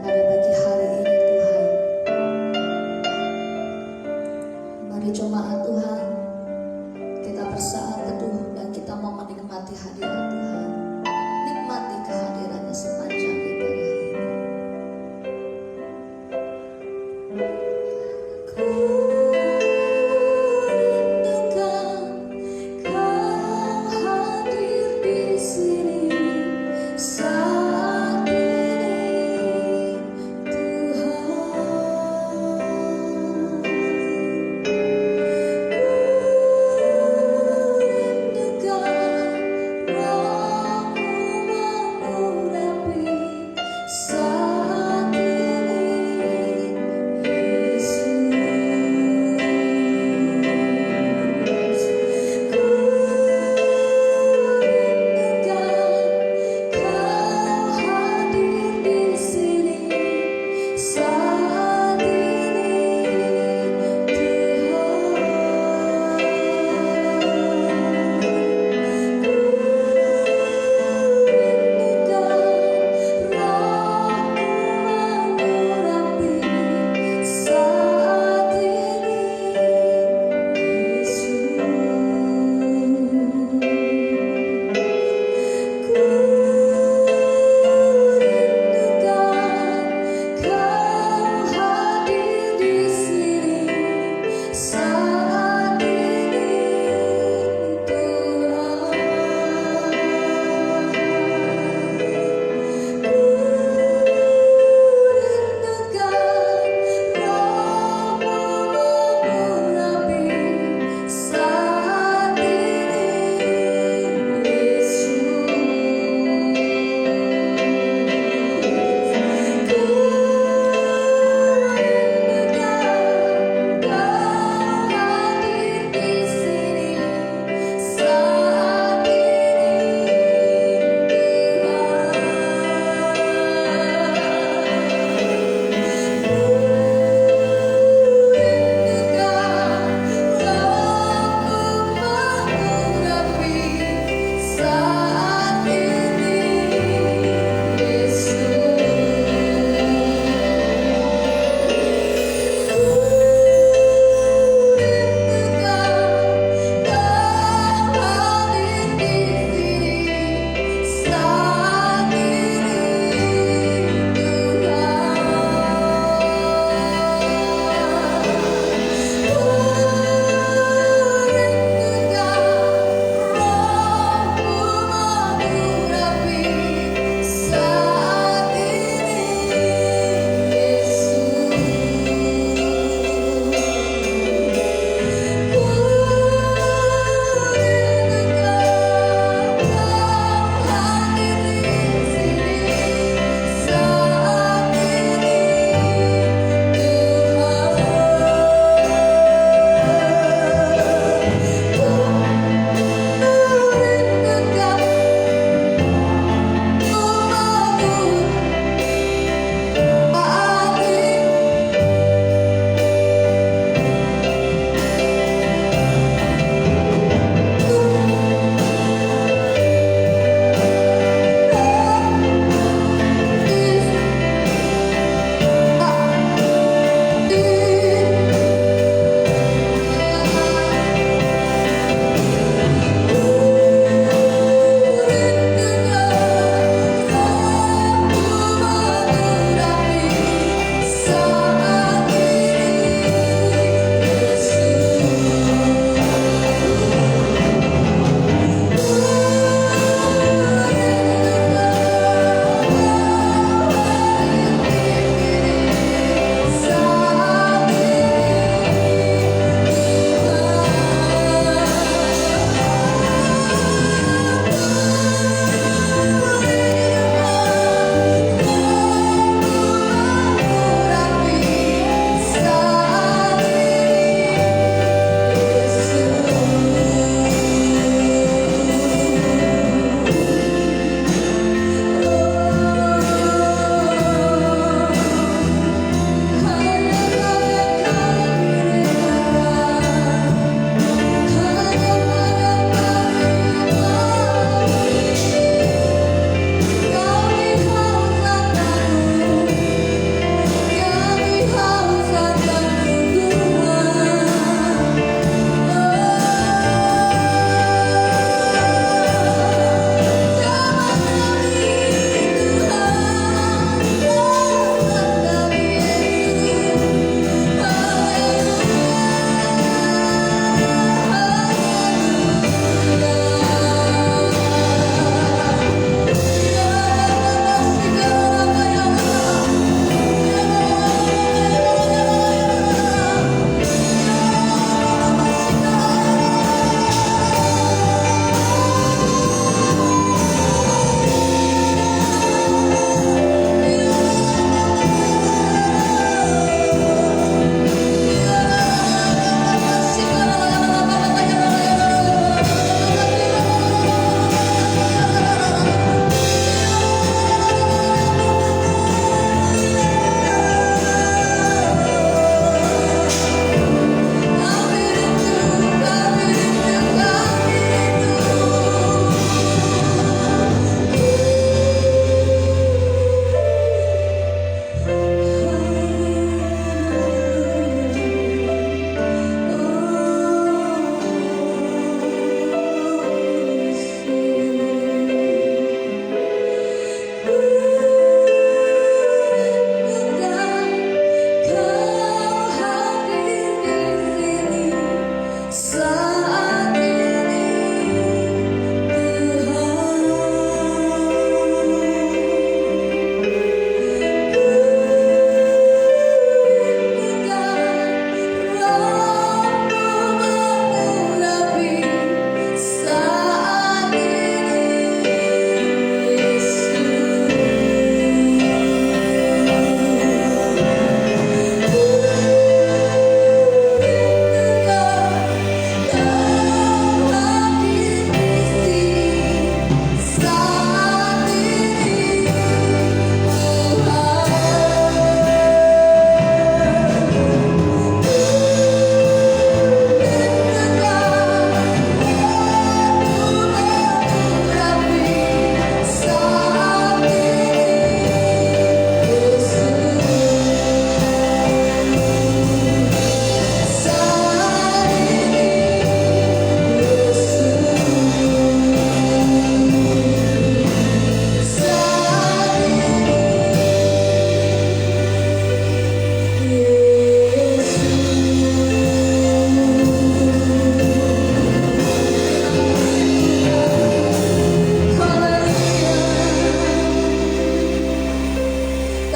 pada pagi hari ini Tuhan. Mari jemaat Tuhan, kita bersaat teduh dan kita mau menikmati hadirat Tuhan. Nikmati kehadirannya sepanjang ibadah ini. Ku rindukan Kau hadir di sini saat ini.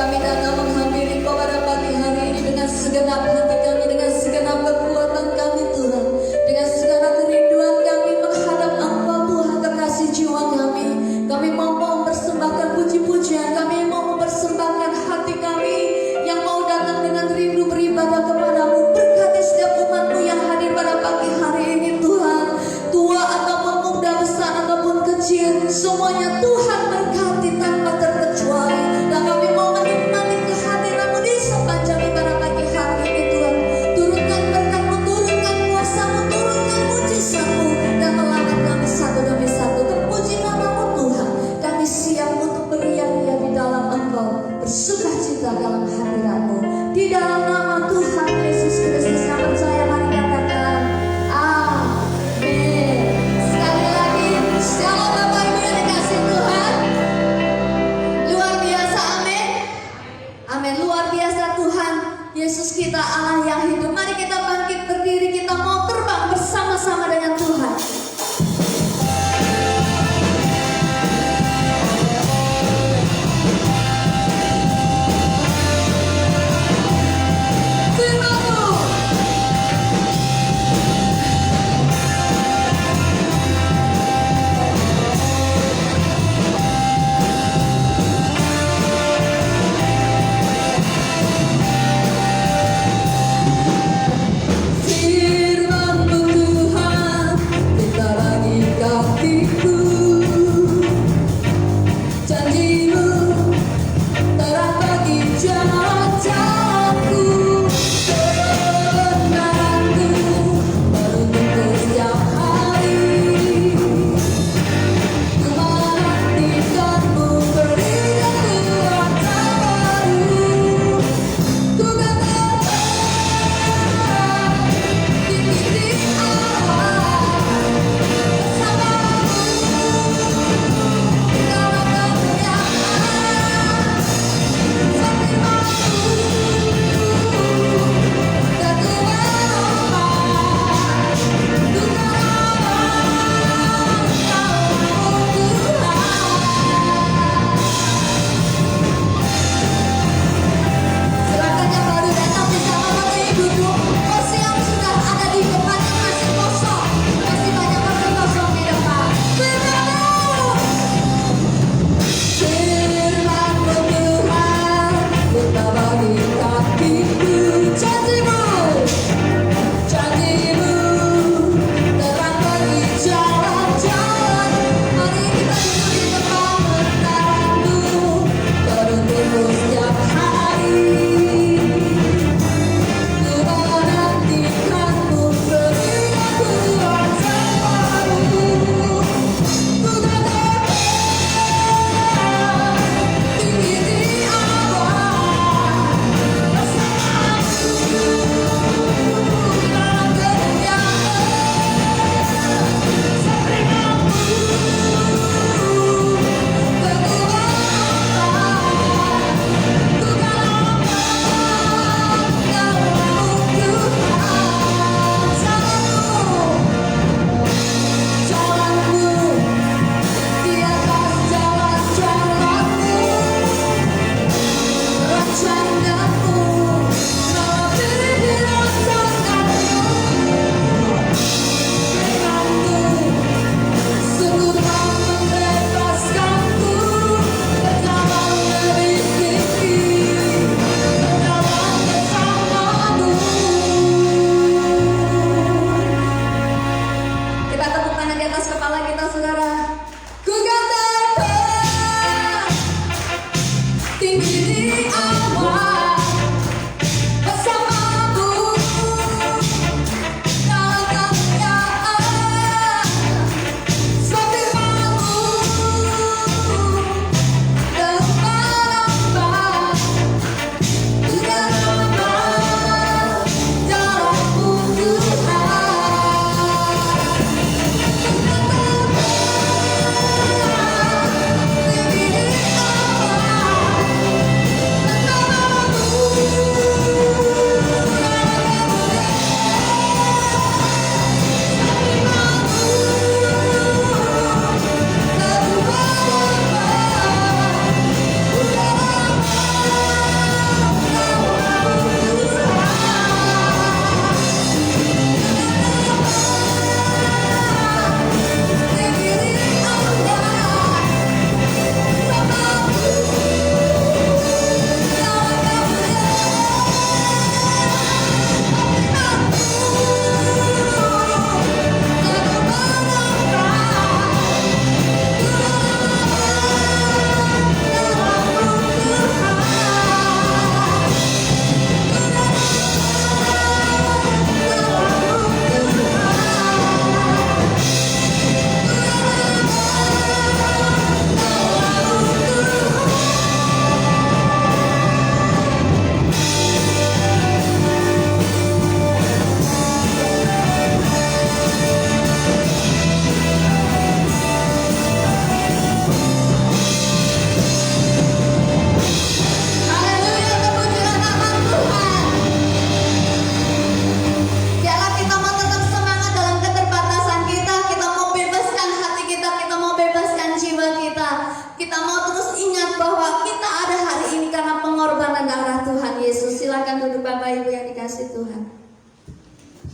kami datang menghampiri Kau pada pagi hari ini dengan segenap hati kami, dengan segenap kekuatan kami Tuhan, dengan segenap kerinduan kami menghadap Engkau Tuhan, kekasih jiwa kami. Kami mau mempersembahkan puji-pujian, kami mau mempersembahkan hati kami yang mau datang dengan rindu beribadah kepadamu. Berkati setiap umat-Mu yang hadir pada pagi hari ini Tuhan, tua ataupun muda, besar ataupun kecil, semuanya Tuhan berkati tanpa terkecuali. Dan kami mau menikmati kehadiran-Mu di sepanjang ibadah pagi hari ini Tuhan. Turunkan berkat-Mu, turunkan kuasa-Mu, turunkan mujizat-Mu, dan melawat kami satu demi satu. Terpuji nama-Mu Tuhan. Kami siap untuk beriak-iak di dalam Engkau, bersukacita dalam hadirat-Mu. Di dalam nama Tuhan Yesus Kristus yang percaya, mari katakan amin. Sekali lagi, shalom Bapak Ibu yang dikasih Tuhan. Luar biasa, amin. Amin, luar biasa Tuhan Yesus kita, Allah yang hidup. Mari kita bangkit berdiri, kita mau terbang bersama-sama dengan Tuhan.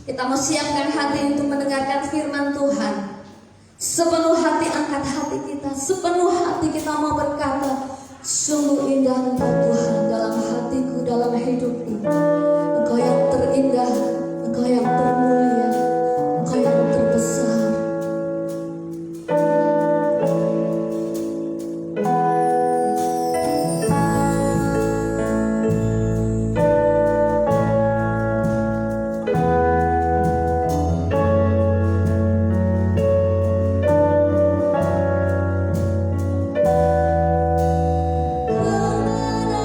Kita mau siapkan hati untuk mendengarkan firman Tuhan. Sepenuh hati angkat hati kita, sepenuh hati kita mau berkata, sungguh indah Engkau Tuhan dalam hatiku, dalam hidupku. Engkau yang terindah, Engkau yang termulia, Engkau yang terbesar. Kemenangan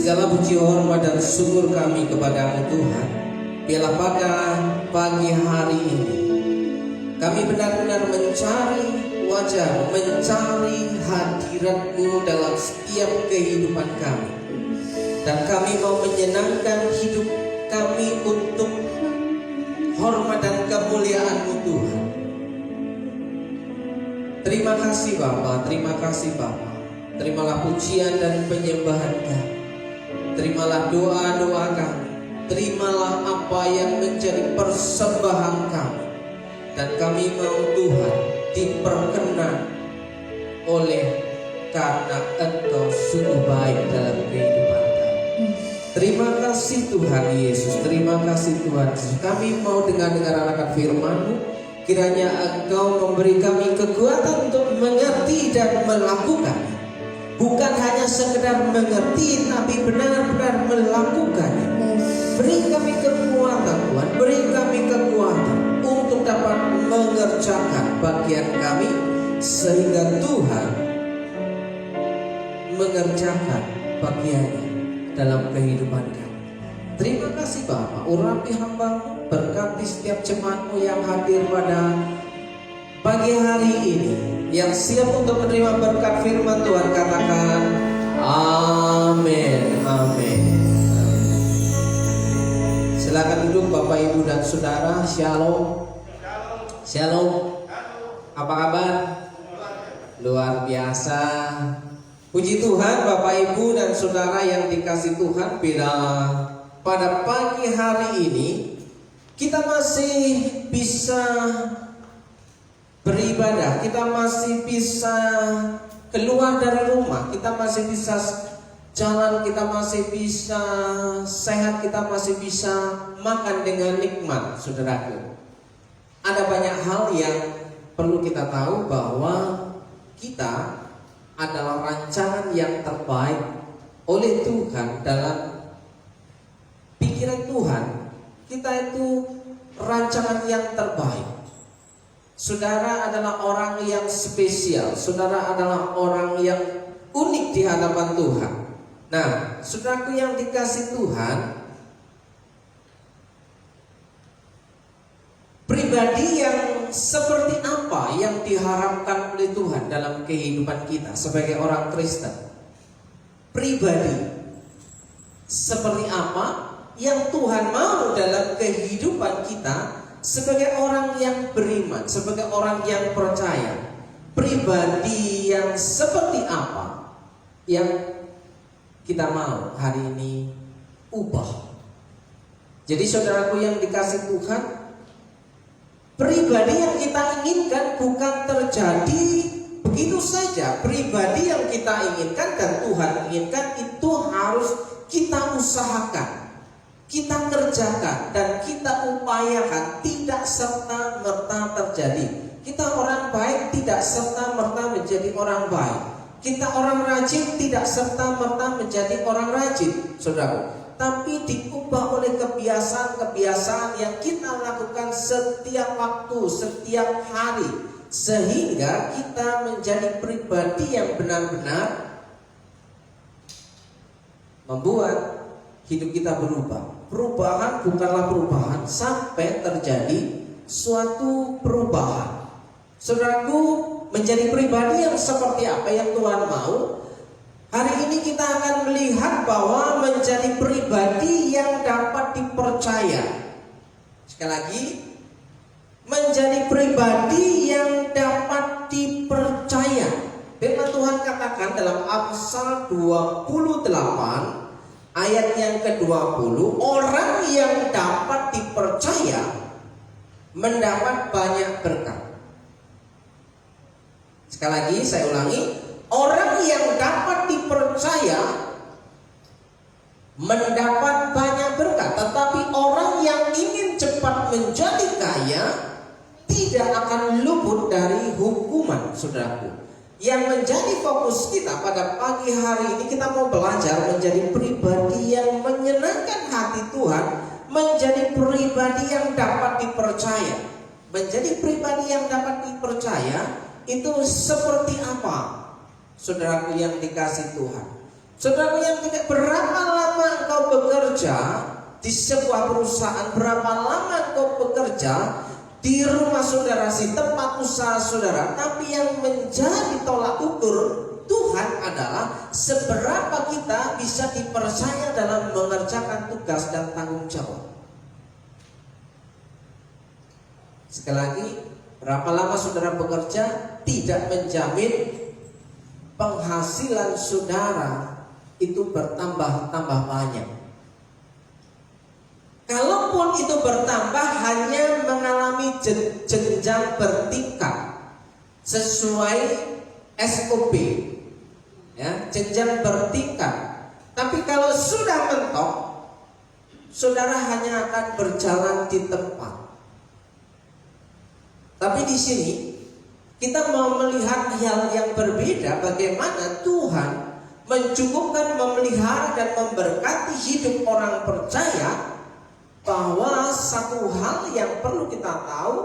Segala puji, hormat, dan syukur kami kepadamu Tuhan. Biarlah pada pagi hari ini kami benar-benar mencari wajah, mencari hadirat-Mu dalam setiap kehidupan kami. Dan kami mau menyenangkan hidup kami untuk hormat dan kemuliaan-Mu Tuhan. Terima kasih Bapa, terima kasih Bapa. Terimalah pujian dan penyembahan kami. Terimalah doa-doa kami. Terimalah apa yang menjadi persembahan kami. Dan kami mau Tuhan diperkenan oleh karena Engkau sungguh baik dalam kehidupan kami. Terima kasih Tuhan Yesus. Terima kasih Tuhan Yesus. Kami mau dengar akan firman-Mu. Kiranya Engkau memberi kami kekuatan untuk mengerti dan melakukannya. Bukan hanya sekedar mengerti, tapi benar-benar melakukannya. Beri kami kekuatan Tuhan, beri kami kekuatan untuk dapat mengerjakan bagian kami, sehingga Tuhan mengerjakan bagiannya dalam kehidupan kami. Terima kasih Bapa, urapi hamba-Mu, berkati setiap jemaat-Mu yang hadir pada pagi hari ini, yang siap untuk menerima berkat firman Tuhan. Katakan amin, amin. Silakan duduk Bapak Ibu dan Saudara. Shalom. Shalom. Apa kabar? Luar biasa. Puji Tuhan Bapak Ibu dan Saudara yang dikasih Tuhan. Bila pada pagi hari ini kita masih bisa beribadah, kita masih bisa keluar dari rumah, kita masih bisa jalan, kita masih bisa sehat, kita masih bisa makan dengan nikmat, saudaraku. Ada banyak hal yang perlu kita tahu, bahwa kita adalah rancangan yang terbaik oleh Tuhan. Dalam pikiran Tuhan, kita itu rancangan yang terbaik. Saudara adalah orang yang spesial. Saudara adalah orang yang unik di hadapan Tuhan. Nah, saudaraku yang dikasih Tuhan, pribadi yang seperti apa yang diharapkan oleh Tuhan dalam kehidupan kita sebagai orang Kristen? Pribadi seperti apa yang Tuhan mau dalam kehidupan kita sebagai orang yang beriman, sebagai orang yang percaya? Pribadi yang seperti apa yang kita mau hari ini ubah? Jadi saudaraku yang dikasih Tuhan, pribadi yang kita inginkan bukan terjadi begitu saja. Pribadi yang kita inginkan dan Tuhan inginkan itu harus kita usahakan, kita kerjakan, dan kita upayakan. Tidak serta-merta terjadi. Kita orang baik tidak serta-merta menjadi orang baik. Kita orang rajin tidak serta-merta menjadi orang rajin, saudara. Tapi diubah oleh kebiasaan-kebiasaan yang kita lakukan setiap waktu, setiap hari, sehingga kita menjadi pribadi yang benar-benar membuat hidup kita berubah. Perubahan bukanlah perubahan sampai terjadi suatu perubahan. Saudaraku, menjadi pribadi yang seperti apa yang Tuhan mau? Hari ini kita akan melihat bahwa menjadi pribadi yang dapat dipercaya. Sekali lagi, menjadi pribadi yang dapat dipercaya. Firman Tuhan katakan dalam Amsal 28 ayat yang ke-20, orang yang dapat dipercaya mendapat banyak berkat. Sekali lagi saya ulangi, orang yang dapat dipercaya mendapat banyak berkat. Tetapi orang yang ingin cepat menjadi kaya tidak akan luput dari hukuman, saudaraku. Yang menjadi fokus kita pada pagi hari ini, kita mau belajar menjadi pribadi yang menyenangkan hati Tuhan, menjadi pribadi yang dapat dipercaya. Menjadi pribadi yang dapat dipercaya itu seperti apa, saudaraku yang dikasih Tuhan? Saudaraku yang tidak, berapa lama engkau bekerja di sebuah perusahaan, berapa lama engkau bekerja di rumah saudara, di tempat usaha saudara, tapi yang menjadi tolak ukur Tuhan adalah seberapa kita bisa dipercaya dalam mengerjakan tugas dan tanggung jawab. Sekali lagi, berapa lama saudara bekerja tidak menjamin penghasilan saudara itu bertambah banyak. Kalaupun itu bertambah, hanya mengalami jenjang bertingkat sesuai SOP, ya, jenjang bertingkat. Tapi kalau sudah mentok, saudara hanya akan berjalan di tempat. Tapi di sini kita mau melihat hal yang berbeda, bagaimana Tuhan mencukupkan, memelihara dan memberkati hidup orang percaya, bahwa satu hal yang perlu kita tahu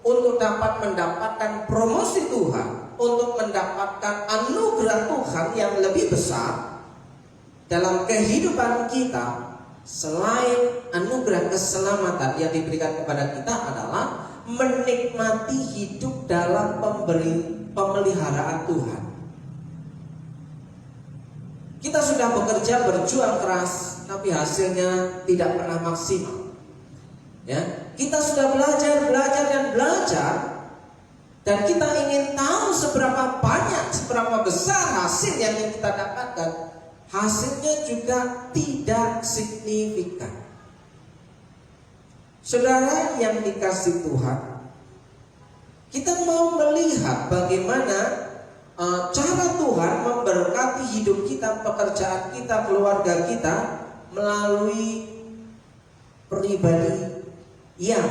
untuk dapat mendapatkan promosi Tuhan, untuk mendapatkan anugerah Tuhan yang lebih besar dalam kehidupan kita, selain anugerah keselamatan yang diberikan kepada kita, adalah menikmati hidup dalam pemeliharaan Tuhan. Kita sudah bekerja, berjuang keras, tapi hasilnya tidak pernah maksimal. Ya, kita sudah belajar dan kita ingin tahu seberapa banyak, seberapa besar hasil yang kita dapatkan. Hasilnya juga tidak signifikan. Saudara yang dikasih Tuhan, kita mau melihat bagaimana cara Tuhan memberkati hidup kita, pekerjaan kita, keluarga kita melalui pribadi yang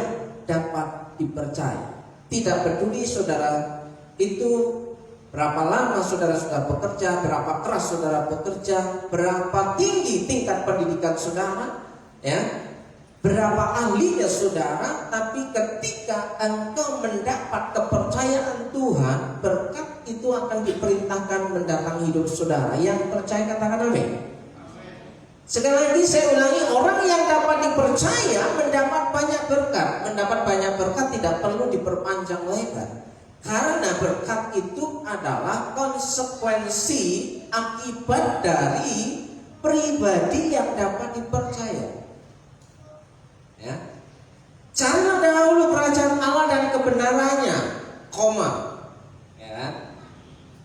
dapat dipercaya. Tidak peduli saudara itu berapa lama saudara sudah bekerja, berapa keras saudara bekerja, berapa tinggi tingkat pendidikan saudara, ya, berapa ahlinya saudara, tapi ketika engkau mendapat kepercayaan Tuhan, berkat itu akan diperintahkan mendatangi hidup saudara. Yang percaya katakan amin. Sekali lagi saya ulangi, orang yang dapat dipercaya mendapat banyak berkat. Mendapat banyak berkat tidak perlu diperpanjang lebar, karena berkat itu adalah konsekuensi akibat dari pribadi yang dapat dipercaya. Ya. Carilah dahulu kerajaan Allah dan kebenarannya, ya.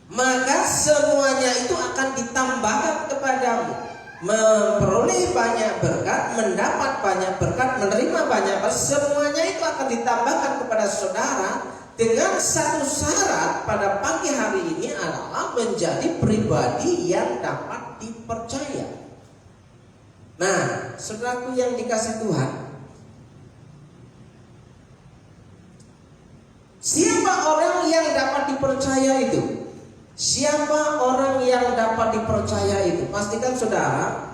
Maka semuanya itu akan ditambahkan kepadamu. Memperoleh banyak berkat, mendapat banyak berkat, menerima banyak berkat, semuanya itu akan ditambahkan kepada saudara dengan satu syarat pada pagi hari ini adalah menjadi pribadi yang dapat dipercaya. Nah, saudaraku yang dikasih Tuhan, siapa orang yang dapat dipercaya itu? Siapa orang yang dapat dipercaya itu? Pastikan saudara,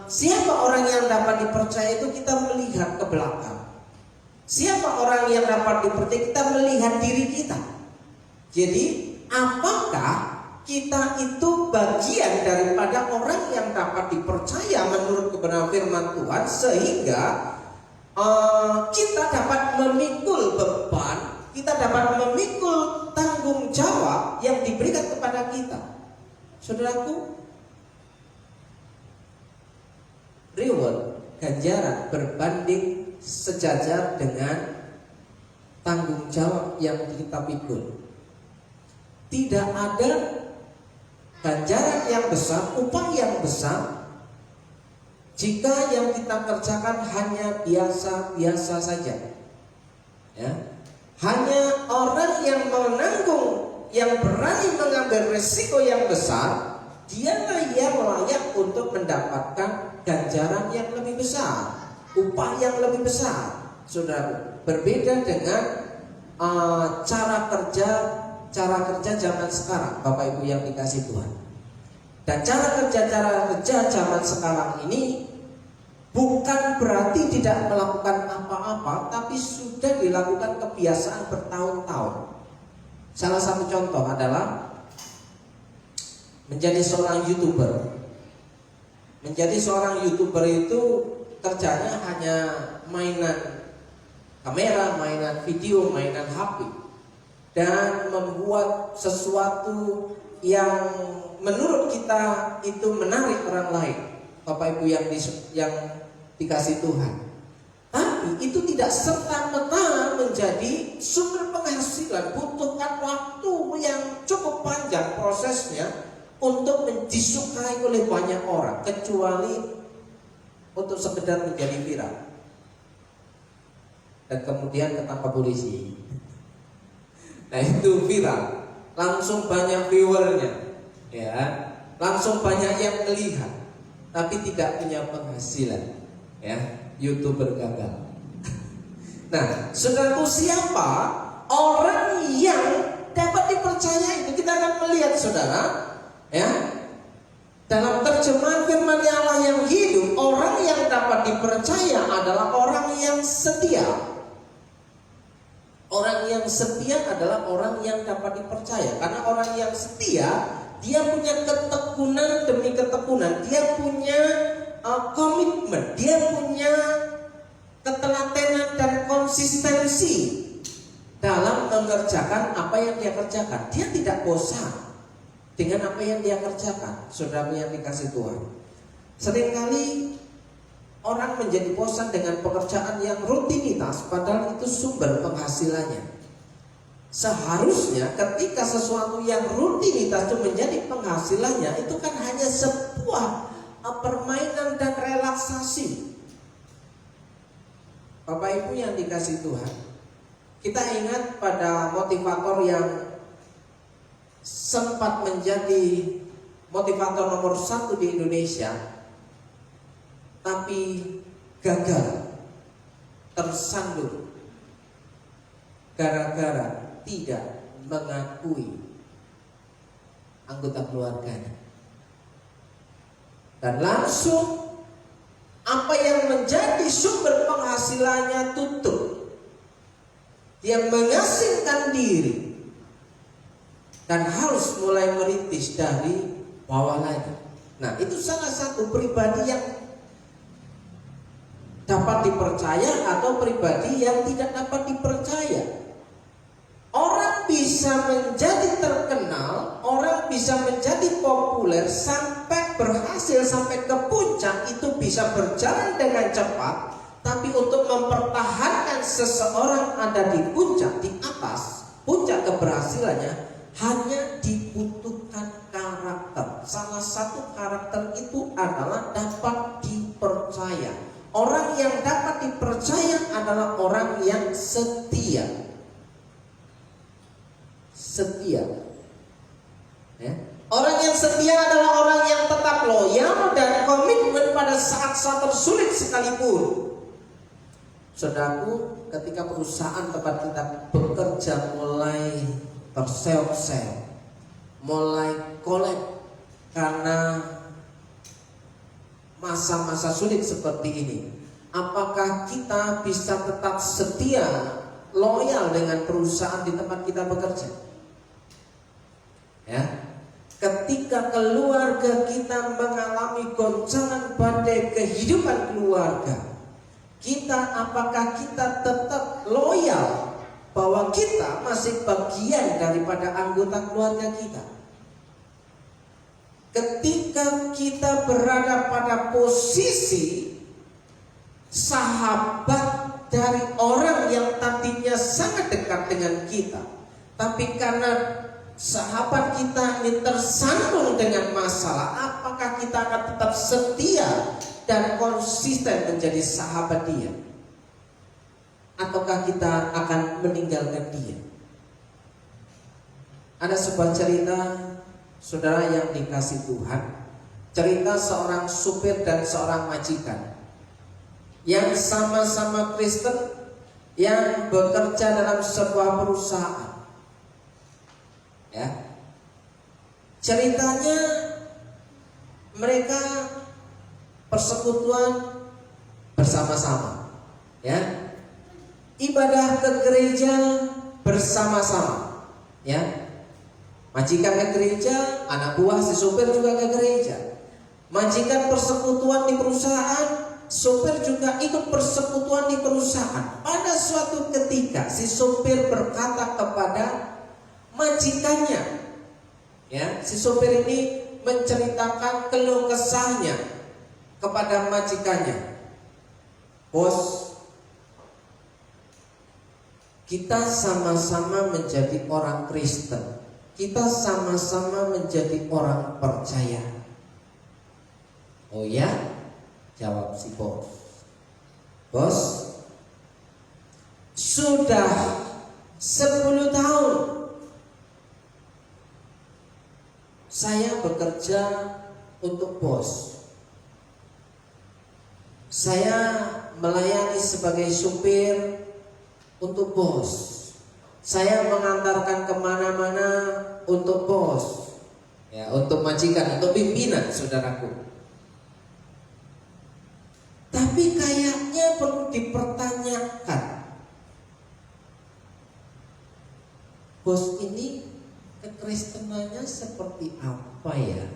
siapa orang yang dapat dipercaya itu kita melihat ke belakang. Siapa orang yang dapat dipercaya, kita melihat diri kita. Jadi apakah kita itu bagian daripada orang yang dapat dipercaya menurut kebenaran firman Tuhan, sehingga kita dapat memikul beban, kita dapat memikul tanggung jawab yang diberikan kepada kita. Saudaraku, reward, ganjaran berbanding sejajar dengan tanggung jawab yang kita pikul. Tidak ada ganjaran yang besar, upah yang besar, jika yang kita kerjakan hanya biasa-biasa saja. Ya. Hanya orang yang menanggung, yang berani mengambil resiko yang besar, dialah yang layak untuk mendapatkan ganjaran yang lebih besar, upah yang lebih besar. Saudara, berbeda dengan cara kerja zaman sekarang, Bapak Ibu yang dikasih Tuhan. Dan cara kerja zaman sekarang ini bukan berarti tidak melakukan apa-apa, tapi sudah dilakukan kebiasaan bertahun-tahun. Salah satu contoh adalah menjadi seorang YouTuber. Menjadi seorang YouTuber itu kerjanya hanya mainan kamera, mainan video, mainan HP, dan membuat sesuatu yang menurut kita itu menarik orang lain, Bapak Ibu yang dikasih Tuhan. Tapi itu tidak serta-merta menjadi sumber penghasilan. Butuhkan waktu yang cukup panjang prosesnya untuk disukai oleh banyak orang, kecuali untuk sekedar menjadi viral dan kemudian ketangkap polisi. Nah itu viral, langsung banyak viewernya, ya, langsung banyak yang melihat, tapi tidak punya penghasilan, ya. YouTuber gagal. Nah, saudaraku, siapa orang yang dapat dipercaya itu? Kita akan melihat, saudara, ya, dalam terjemahan firman Allah yang hidup, orang yang dapat dipercaya adalah orang yang setia. Orang yang setia adalah orang yang dapat dipercaya. Karena orang yang setia, dia punya ketekunan demi ketekunan, dia punya komitmen, dia punya ketelatenan dan konsistensi dalam mengerjakan apa yang dia kerjakan. Dia tidak bosan dengan apa yang dia kerjakan. Saudara yang dikasih Tuhan, seringkali orang menjadi bosan dengan pekerjaan yang rutinitas, padahal itu sumber penghasilannya. Seharusnya ketika sesuatu yang rutinitas itu menjadi penghasilannya, itu kan hanya sebuah permainan dan relaksasi. Bapak Ibu yang dikasih Tuhan, kita ingat pada motivator yang sempat menjadi motivator nomor 1 di Indonesia, tapi gagal, tersandung gara-gara tidak mengakui anggota keluarganya. Dan langsung apa yang menjadi sumber penghasilannya tutup. Dia mengasingkan diri dan harus mulai merintis dari bawah lagi. Nah, itu salah satu pribadi yang dapat dipercaya atau pribadi yang tidak dapat dipercaya. Orang bisa menjadi terkenal, orang bisa menjadi populer sampai berhasil sampai ke puncak, itu bisa berjalan dengan cepat. Tapi untuk mempertahankan seseorang ada di puncak, di atas puncak keberhasilannya, hanya dibutuhkan karakter. Salah satu karakter itu adalah dapat dipercaya. Orang yang dapat dipercaya adalah orang yang setia. Setia, ya. Orang yang setia adalah orang yang tetap loyal dan komitmen pada saat-saat tersulit sekalipun. Saudaraku, ketika perusahaan tempat kita bekerja mulai terseok-seok, mulai kolab karena masa-masa sulit seperti ini, apakah kita bisa tetap setia, loyal dengan perusahaan di tempat kita bekerja? Ya, ketika keluarga kita mengalami goncangan badai kehidupan keluarga, apakah kita tetap loyal bahwa kita masih bagian daripada anggota keluarga kita? Ketika kita berada pada posisi sahabat dari orang yang tadinya sangat dekat dengan kita, tapi karena sahabat kita ini tersandung dengan masalah, apakah kita akan tetap setia dan konsisten menjadi sahabat dia? Ataukah kita akan meninggalkan dia? Ada sebuah cerita, saudara yang dikasih Tuhan, cerita seorang supir dan seorang majikan yang sama-sama Kristen, yang bekerja dalam sebuah perusahaan. Ya, ceritanya mereka persekutuan bersama-sama, ya, ibadah ke gereja bersama-sama, ya. Majikan ke gereja, anak buah si sopir juga ke gereja. Majikan persekutuan di perusahaan, sopir juga ikut persekutuan di perusahaan. Pada suatu ketika si sopir berkata kepada majikannya, ya, si sopir ini menceritakan keluh kesahnya kepada majikannya. Bos, kita sama-sama menjadi orang Kristen. Kita sama-sama menjadi orang percaya. Oh ya? Jawab si bos. Bos, sudah 10 tahun saya bekerja untuk bos. Saya melayani sebagai supir untuk bos. Saya mengantarkan kemana-mana untuk bos, ya, untuk majikan, untuk pimpinan, saudaraku. Tapi kayaknya perlu dipertanyakan, bos ini kekristenannya seperti apa ya?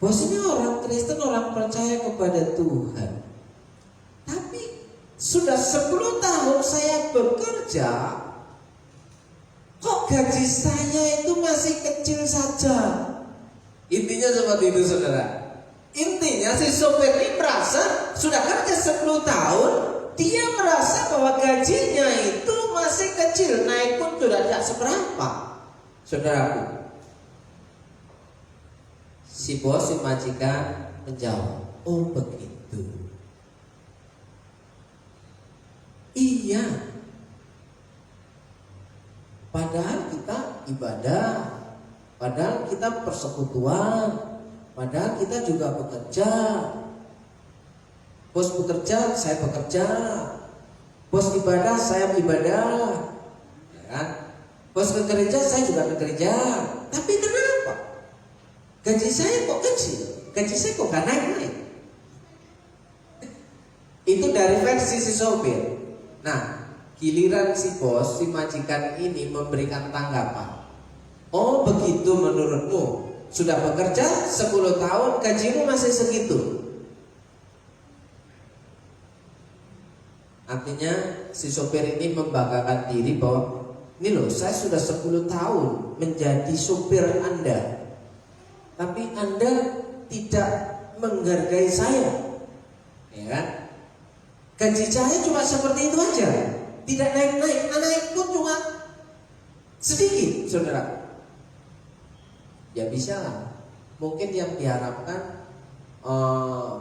Bos ini orang Kristen, orang percaya kepada Tuhan. Tapi sudah 10 tahun saya bekerja, kok gaji saya itu masih kecil saja. Intinya seperti itu, saudara. Intinya si sopir ini merasa sudah kerja 10 tahun, dia merasa bahwa gajinya itu masih kecil, naik pun sudah tidak seberapa. Saudaraku, si bos, si majikan menjawab, oh begitu. Iya, padahal kita ibadah, padahal kita persekutuan, padahal kita juga bekerja. Bos bekerja, saya bekerja. Bos ibadah, saya ibadah, ya kan? Bos ke gereja, saya juga ke gereja. Tapi kenapa gaji saya kok kecil? Gaji saya kok gak naik-naik? Itu dari versi si sopir. Nah, giliran si bos, si majikan ini memberikan tanggapan. Oh begitu menurutmu? Sudah bekerja 10 tahun, gajimu masih segitu. Artinya si sopir ini membanggakan diri bahwa ini loh, saya sudah 10 tahun menjadi sopir Anda, tapi Anda tidak menghargai saya, ya kan? Gaji saya cuma seperti itu aja, tidak naik-naik, naik pun cuma sedikit, saudara. Ya bisa lah. Mungkin yang diharapkan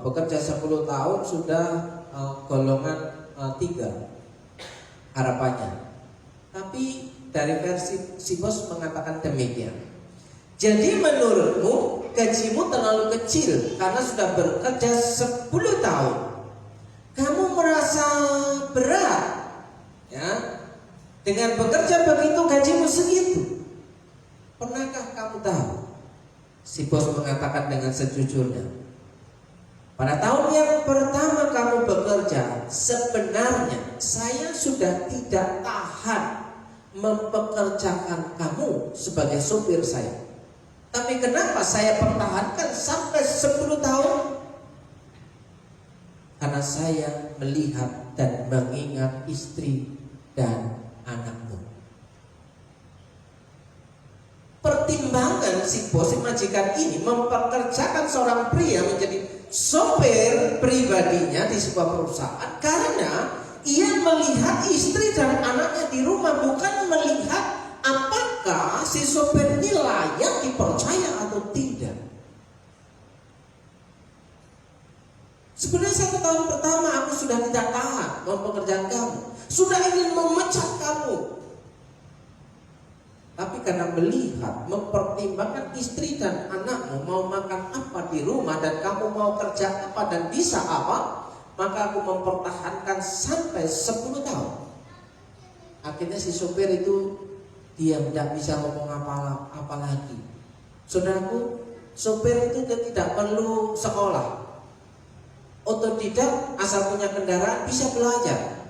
bekerja 10 tahun sudah golongan 3 harapannya. Tapi dari versi si bos mengatakan demikian. Jadi menurutmu gajimu terlalu kecil karena sudah bekerja 10 tahun. Kamu merasa berat, ya, dengan bekerja begitu gajimu segitu. Pernahkah kamu tahu? Si bos mengatakan dengan sejujurnya, pada tahun yang pertama kamu bekerja, sebenarnya saya sudah tidak tahan mempekerjakan kamu sebagai sopir saya. Tapi kenapa saya pertahankan sampai 10 tahun? Karena saya melihat dan mengingat istri dan anakmu. Pertimbangan si bos, si majikan ini mempekerjakan seorang pria menjadi sopir pribadinya di sebuah perusahaan karena ia melihat istri dan anaknya di rumah, bukan melihat apakah si sopir ini layak dipercaya atau tidak. Sebenarnya 1 tahun pertama aku sudah tidak tahan mempekerjakan kamu, sudah ingin memecat kamu. Tapi karena melihat, mempertimbangkan istri dan anakmu mau makan apa di rumah dan kamu mau kerja apa dan bisa apa, maka aku mempertahankan sampai 10 tahun. Akhirnya si sopir itu dia tidak bisa ngomong apa lagi. Saudaraku, sopir itu tidak perlu sekolah. Otodidak, asal punya kendaraan bisa belajar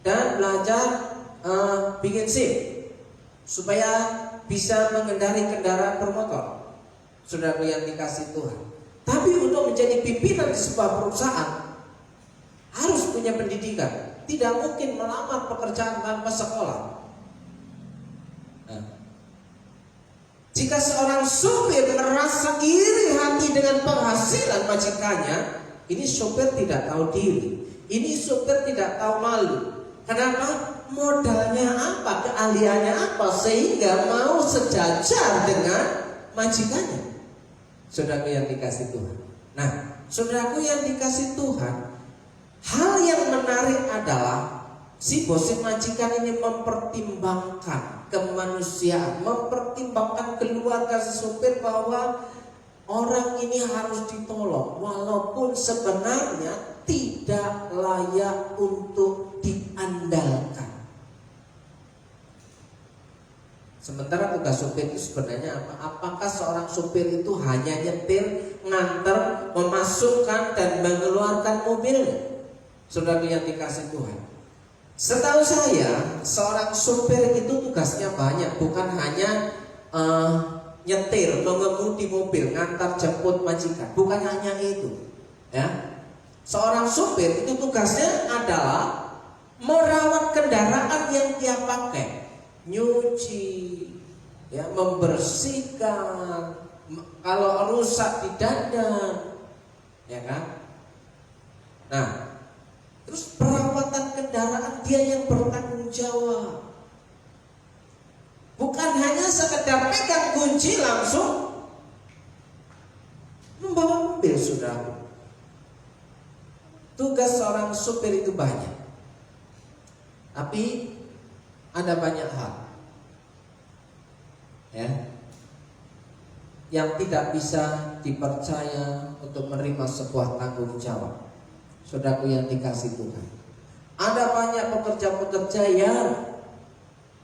dan belajar bikin SIM. supaya bisa mengendari kendaraan bermotor. Saudaraku yang dikasih Tuhan. Tapi untuk menjadi pimpinan di sebuah perusahaan harus punya pendidikan. Tidak mungkin melamar pekerjaan tanpa sekolah. Nah, jika seorang supir merasa iri hati dengan penghasilan majikannya, ini supir tidak tahu diri. Ini supir tidak tahu malu. Kenapa? Modalnya apa? Keahliannya apa? Sehingga mau sejajar dengan majikannya. Saudaraku yang dikasih Tuhan. Nah, saudaraku yang dikasih Tuhan, hal yang menarik adalah si bos majikan ini mempertimbangkan kemanusiaan, mempertimbangkan keluarga si supir bahwa orang ini harus ditolong walaupun sebenarnya tidak layak untuk diandalkan. Sementara tugas supir itu sebenarnya apa? Apakah seorang supir itu hanya nyetir, nganter, memasukkan dan mengeluarkan mobilnya? Saudara yang dikasih Tuhan, setahu saya seorang supir itu tugasnya banyak, bukan hanya nyetir, mengemudi mobil, ngantar jemput majikan, bukan hanya itu. Ya, seorang supir itu tugasnya adalah merawat kendaraan yang dia pakai, nyuci, ya, membersihkan, kalau rusak didandan, ya kan? Nah, terus perawatan kendaraan dia yang bertanggung jawab. Bukan hanya sekedar pegang kunci langsung membawa mobil, saudara. Tugas seorang supir itu banyak. Tapi ada banyak hal, ya, yang tidak bisa dipercaya untuk menerima sebuah tanggung jawab. Saudaraku yang dikasih Tuhan, ada banyak pekerja-pekerja yang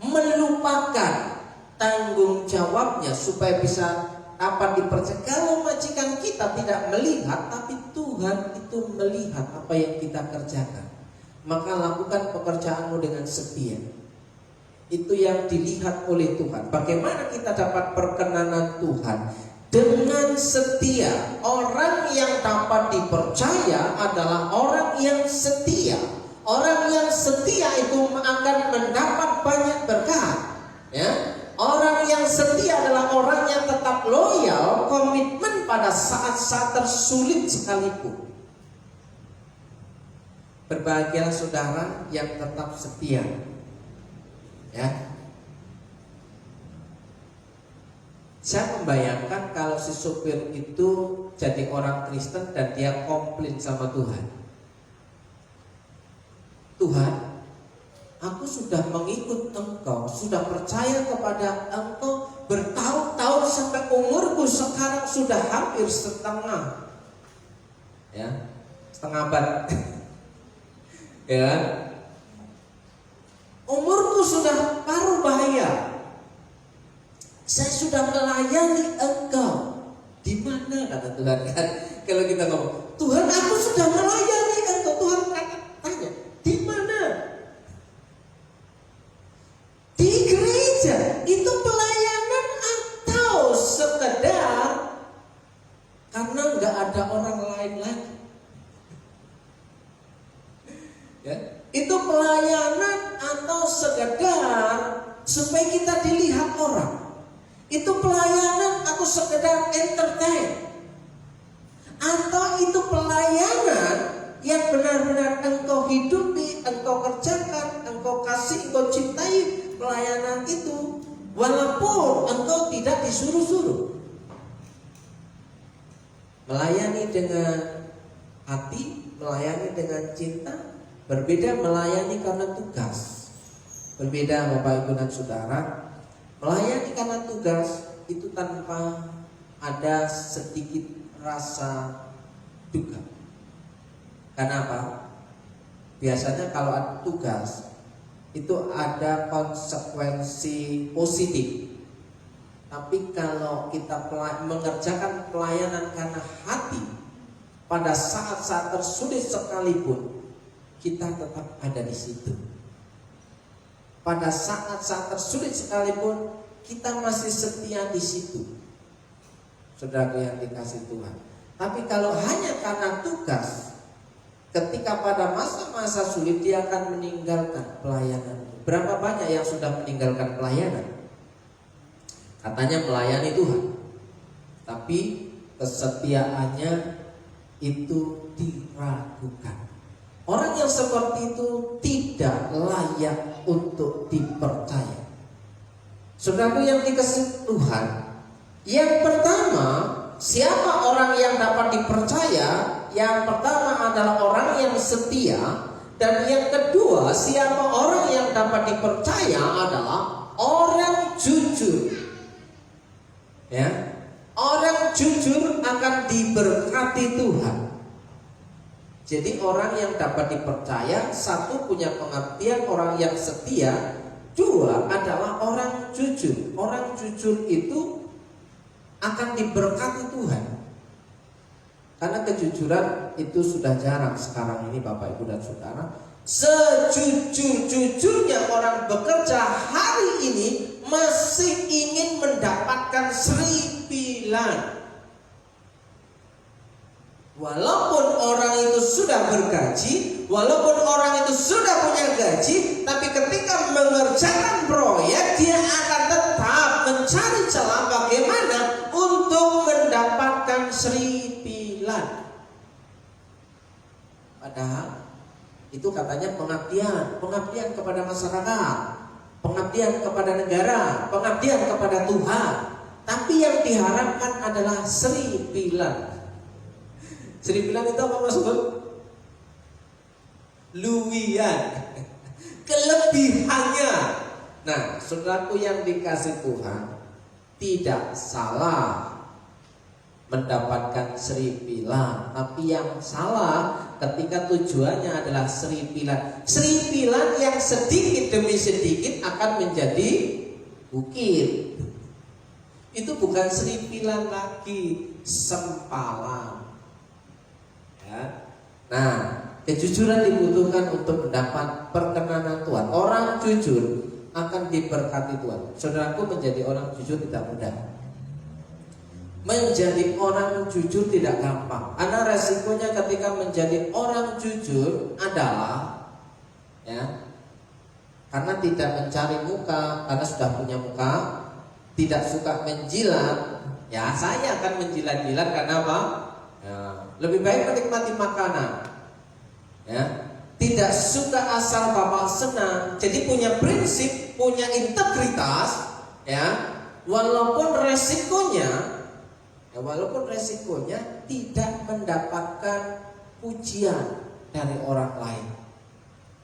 melupakan tanggung jawabnya supaya bisa dapat dipercaya. Kalau majikan kita tidak melihat, tapi Tuhan itu melihat apa yang kita kerjakan, maka lakukan pekerjaanmu dengan setia. Itu yang dilihat oleh Tuhan. Bagaimana kita dapat perkenanan Tuhan? Dengan setia. Orang yang dapat dipercaya adalah orang yang setia. Orang yang setia itu akan mendapat banyak berkat, ya. Orang yang setia adalah orang yang tetap loyal, komitmen pada saat-saat tersulit sekalipun. Berbahagialah saudara yang tetap setia, ya. Saya membayangkan kalau si supir itu jadi orang Kristen dan dia komplain sama Tuhan. Tuhan, aku sudah mengikut Engkau, sudah percaya kepada Engkau bertahun-tahun sampai umurku sekarang sudah hampir setengah, ya, setengah abad, ya. Umurku sudah paruh bahaya. Saya sudah melayani Engkau. Di mana, kata Tuhan, kan? Kalau kita ngomong, Tuhan, aku sudah melayani Engkau. Tuhan tanya, di mana? Di gereja. Itu pelayanan atau sekedar karena nggak ada orang lain lagi? Ya, itu pelayanan atau sekedar supaya kita dilihat orang? Itu pelayanan atau sekedar entertain? Atau itu pelayanan yang benar-benar Engkau hidupi, Engkau kerjakan, Engkau kasih, Engkau cintai pelayanan itu, walaupun Engkau tidak disuruh-suruh? Melayani dengan hati, melayani dengan cinta, berbeda melayani karena tugas. Berbeda Bapak Ibu dan Saudara. Melayani karena tugas itu tanpa ada sedikit rasa duka. Kenapa? Biasanya kalau ada tugas itu ada konsekuensi positif. Tapi kalau kita mengerjakan pelayanan karena hati, pada saat-saat tersulit sekalipun kita tetap ada di situ. pada saat-saat tersulit sekalipun kita masih setia di situ. Saudaraku yang dikasih Tuhan. Tapi kalau hanya karena tugas, ketika pada masa-masa sulit dia akan meninggalkan pelayanan. Berapa banyak yang sudah meninggalkan pelayanan? Katanya melayani Tuhan, tapi kesetiaannya itu diragukan. Orang yang seperti itu tidak layak untuk dipercaya. Saudaraku yang dikasihi Tuhan, yang pertama, siapa orang yang dapat dipercaya? Yang pertama adalah orang yang setia, dan yang kedua, siapa orang yang dapat dipercaya adalah orang jujur. Ya, orang jujur akan diberkati Tuhan. Jadi orang yang dapat dipercaya, satu punya pengertian orang yang setia, dua adalah orang jujur. Orang jujur itu akan diberkati Tuhan. Karena kejujuran itu sudah jarang sekarang ini Bapak Ibu dan Saudara. Sejujur-jujurnya orang bekerja hari ini masih ingin mendapatkan seripilan. Walaupun orang itu sudah bergaji, walaupun orang itu sudah punya gaji, tapi ketika mengerjakan proyek dia akan tetap mencari celah bagaimana untuk mendapatkan seripilan. Padahal itu katanya pengabdian kepada masyarakat, pengabdian kepada negara, pengabdian kepada Tuhan. Tapi yang diharapkan adalah seripilan. Seripilan itu apa maksud? Luwian, kelebihannya. Nah, saudaraku yang dikasih Tuhan, tidak salah mendapatkan seripilan, tapi yang salah ketika tujuannya adalah seripilan. Seripilan yang sedikit demi sedikit akan menjadi bukit. Itu bukan seripilan lagi, sempalan. Ya. Nah, kejujuran dibutuhkan untuk mendapat perkenanan Tuhan. Orang jujur akan diberkati Tuhan. Saudaraku, menjadi orang jujur tidak mudah. Menjadi orang jujur tidak gampang. Karena resikonya ketika menjadi orang jujur adalah karena tidak mencari muka, karena sudah punya muka, tidak suka menjilat. Ya, saya akan menjilat-jilat karena apa? Ya, lebih baik menikmati makanan. Ya, tidak suka asal bapak senang. Jadi punya prinsip, punya integritas. Ya, walaupun resikonya tidak mendapatkan pujian dari orang lain.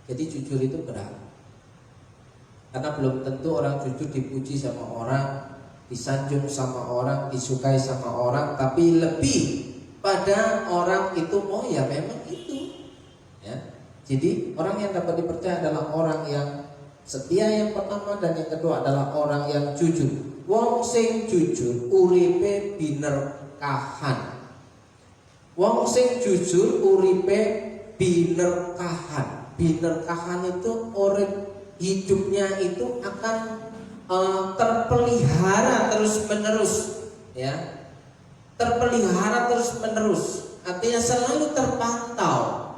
Jadi jujur itu berat. Karena belum tentu orang jujur dipuji sama orang, disanjung sama orang, disukai sama orang, tapi lebih pada orang itu memang itu. Ya. Jadi orang yang dapat dipercaya adalah orang yang setia yang pertama, dan yang kedua adalah orang yang jujur. Wong sing jujur uripe binerkahan. Wong sing jujur uripe binerkahan. Binerkahan itu urip hidupnya itu akan terpelihara terus menerus, ya. Terpelihara terus menerus. Artinya selalu terpantau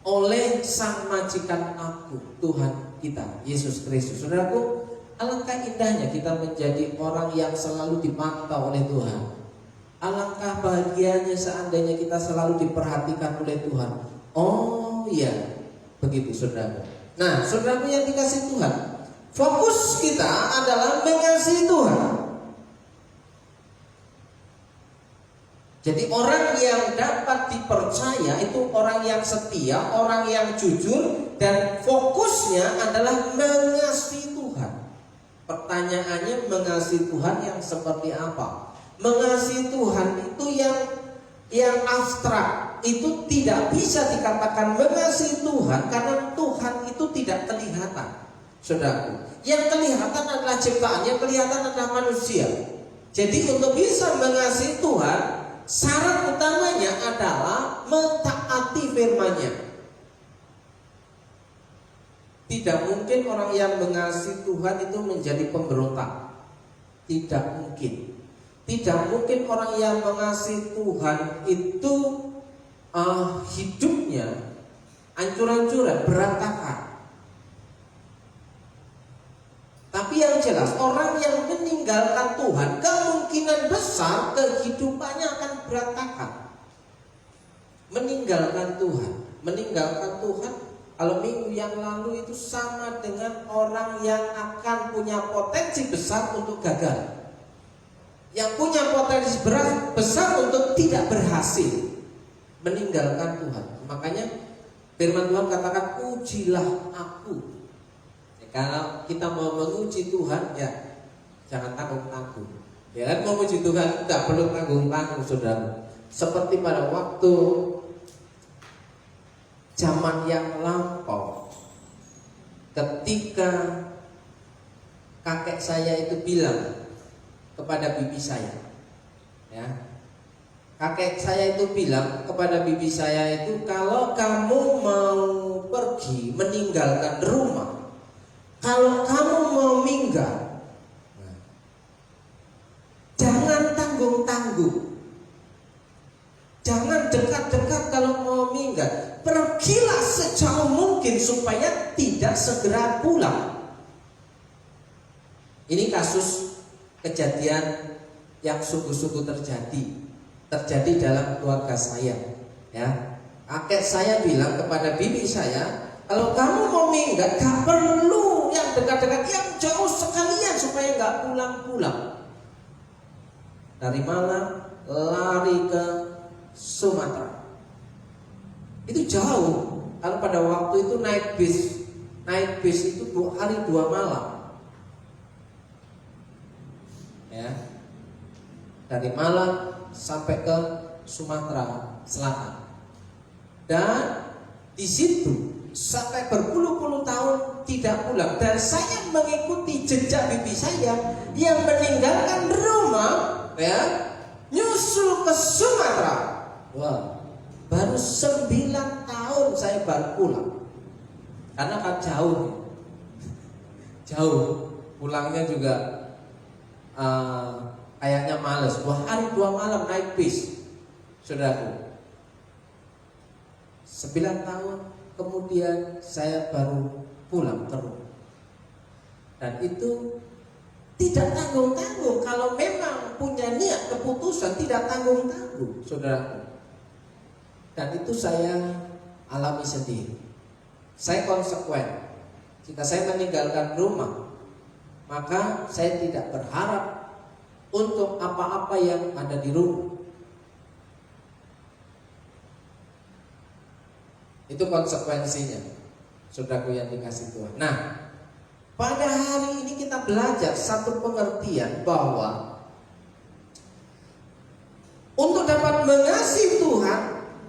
oleh Sang Majikan Agung, Tuhan kita Yesus Kristus. Saudaraku, alangkah indahnya kita menjadi orang yang selalu dipantau oleh Tuhan. Alangkah bahagianya seandainya kita selalu diperhatikan oleh Tuhan. Oh iya, begitu saudaraku. Nah, saudaraku yang dikasih Tuhan, fokus kita adalah mengasihi Tuhan. Jadi orang yang dapat dipercaya itu orang yang setia, orang yang jujur, dan fokusnya adalah mengasihi Tuhan. Pertanyaannya, mengasihi Tuhan yang seperti apa? Mengasihi Tuhan itu yang abstrak, itu tidak bisa dikatakan mengasihi Tuhan karena Tuhan itu tidak kelihatan. Saudaraku, yang kelihatan adalah ciptaan, yang kelihatan adalah manusia. Jadi untuk bisa mengasihi Tuhan, syarat utamanya adalah mentaati firman-Nya. Tidak mungkin orang yang mengasihi Tuhan itu menjadi pemberontak. Tidak mungkin. Tidak mungkin orang yang mengasihi Tuhan itu hidupnya hancur-hancuran, berantakan. Tapi yang jelas, orang yang meninggalkan Tuhan kemungkinan besar kehidupannya akan berantakan. Meninggalkan Tuhan. Kalau minggu yang lalu itu sama dengan orang yang akan punya potensi besar untuk gagal, yang punya potensi besar untuk tidak berhasil, meninggalkan Tuhan. Makanya firman Tuhan katakan, ujilah aku. Ya, kalau kita mau menguji Tuhan, ya jangan tanggung-tanggung. Ya kan, mau menguji Tuhan tidak perlu tanggung-tanggung, saudara. Seperti pada waktu zaman yang lampau, ketika kakek saya itu bilang kepada bibi saya, ya, kakek saya itu bilang kepada bibi saya itu, kalau kamu mau pergi meninggalkan rumah, kalau kamu mau minggat, jangan tanggung-tanggung, jangan dekat-dekat kalau mau minggat. Pergilah sejauh mungkin supaya tidak segera pulang. Ini kasus kejadian yang sungguh-sungguh terjadi dalam keluarga saya. Ya, kakek saya bilang kepada bibi saya, kalau kamu mau minggat, gak perlu yang dekat-dekat, yang jauh sekalian supaya gak pulang-pulang. Dari Malang lari ke Sumatera. Itu jauh. Kalau pada waktu itu naik bis itu 2 hari 2 malam. Ya, dari Malang sampai ke Sumatera Selatan. Dan di situ sampai berpuluh-puluh tahun tidak pulang. Dan saya mengikuti jejak bibi saya yang meninggalkan rumah, ya, nyusul ke Sumatera. Wah, baru 9 tahun saya baru pulang. Karena kan jauh, pulangnya juga kayaknya males. 2 hari 2 malam naik bis, saudaraku. 9 tahun kemudian saya baru pulang ke rumah. Dan itu tidak tanggung-tanggung. Kalau memang punya niat keputusan, tidak tanggung-tanggung, saudaraku. Dan itu saya alami sendiri. Saya konsekuen. Jika saya meninggalkan rumah, maka saya tidak berharap untuk apa-apa yang ada di rumah. Itu konsekuensinya, saudaraku yang dikasih Tuhan. Nah, pada hari ini kita belajar satu pengertian bahwa untuk dapat mengasihi Tuhan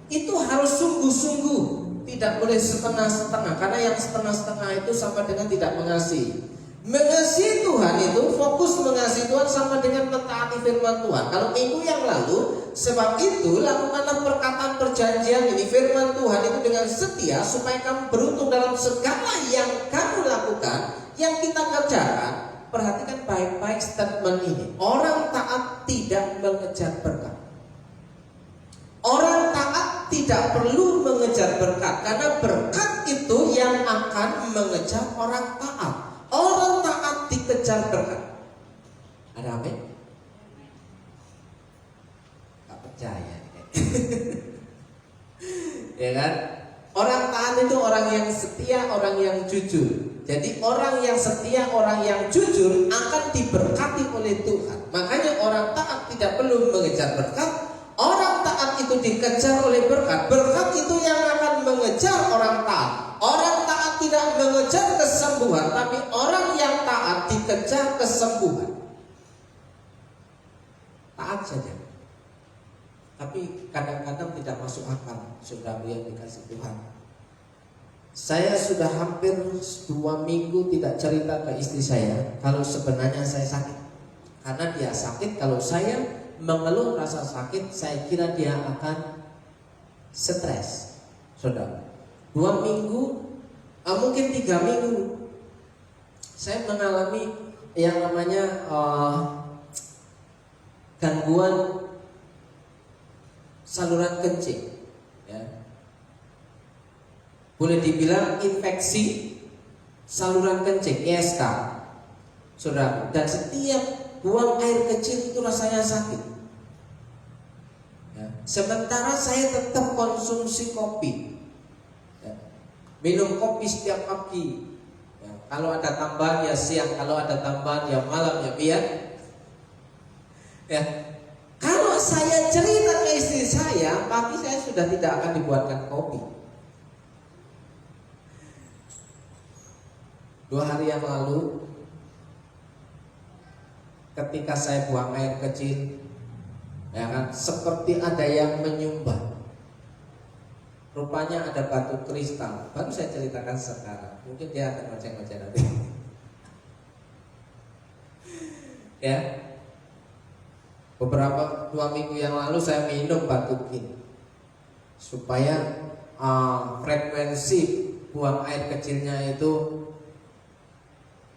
itu harus sungguh-sungguh, tidak boleh setengah-setengah. Karena yang setengah-setengah itu sama dengan tidak mengasihi. Mengasihi Tuhan itu, fokus mengasihi Tuhan sama dengan mentaati firman Tuhan. Kalau minggu yang lalu, sebab itu lakukanlah perkataan perjanjian ini, firman Tuhan itu dengan setia, supaya kamu beruntung dalam segala yang kamu lakukan, yang kita kerjakan. Perhatikan baik-baik statement ini. Orang taat tidak mengejar berkat. Orang taat tidak perlu mengejar berkat, karena berkat itu yang akan mengejar orang taat. Orang taat dikejar berkat. Ada amin? Gak percaya. Ya kan? Orang taat itu orang yang setia, orang yang jujur. Jadi orang yang setia, orang yang jujur akan diberkati oleh Tuhan. Makanya orang taat tidak perlu mengejar berkat. Orang taat itu dikejar oleh berkat. Berkat itu yang akan mengejar orang taat. Orang taat tidak mengejar kesembuhan, tapi orang yang taat dikejar kesembuhan. Taat saja, tapi kadang-kadang tidak masuk akal, saudara yang dikasih Tuhan. Saya sudah hampir 2 minggu tidak cerita ke istri saya kalau sebenarnya saya sakit. Karena dia sakit, kalau saya mengeluh rasa sakit, saya kira dia akan stres. Saudara, 2 minggu mungkin 3 minggu saya mengalami yang namanya gangguan saluran kencing, ya. Boleh dibilang infeksi saluran kencing, ISK, saudara. Dan setiap buang air kecil itu rasanya sakit, ya. Sementara saya tetap konsumsi kopi, ya. Minum kopi setiap pagi, ya. Kalau ada tambahan ya siang, kalau ada tambahan ya malam, ya biar, ya. Kalau saya cerita ke istri saya, pagi saya sudah tidak akan dibuatkan kopi. 2 hari yang lalu, ketika saya buang air kecil, ya kan, seperti ada yang menyumbang. Rupanya ada batu kristal. Baru saya ceritakan sekarang. Mungkin dia akan ngoceh-ngoceh nanti. Ya. Beberapa 2 minggu yang lalu saya minum batu kin supaya frekuensi buang air kecilnya itu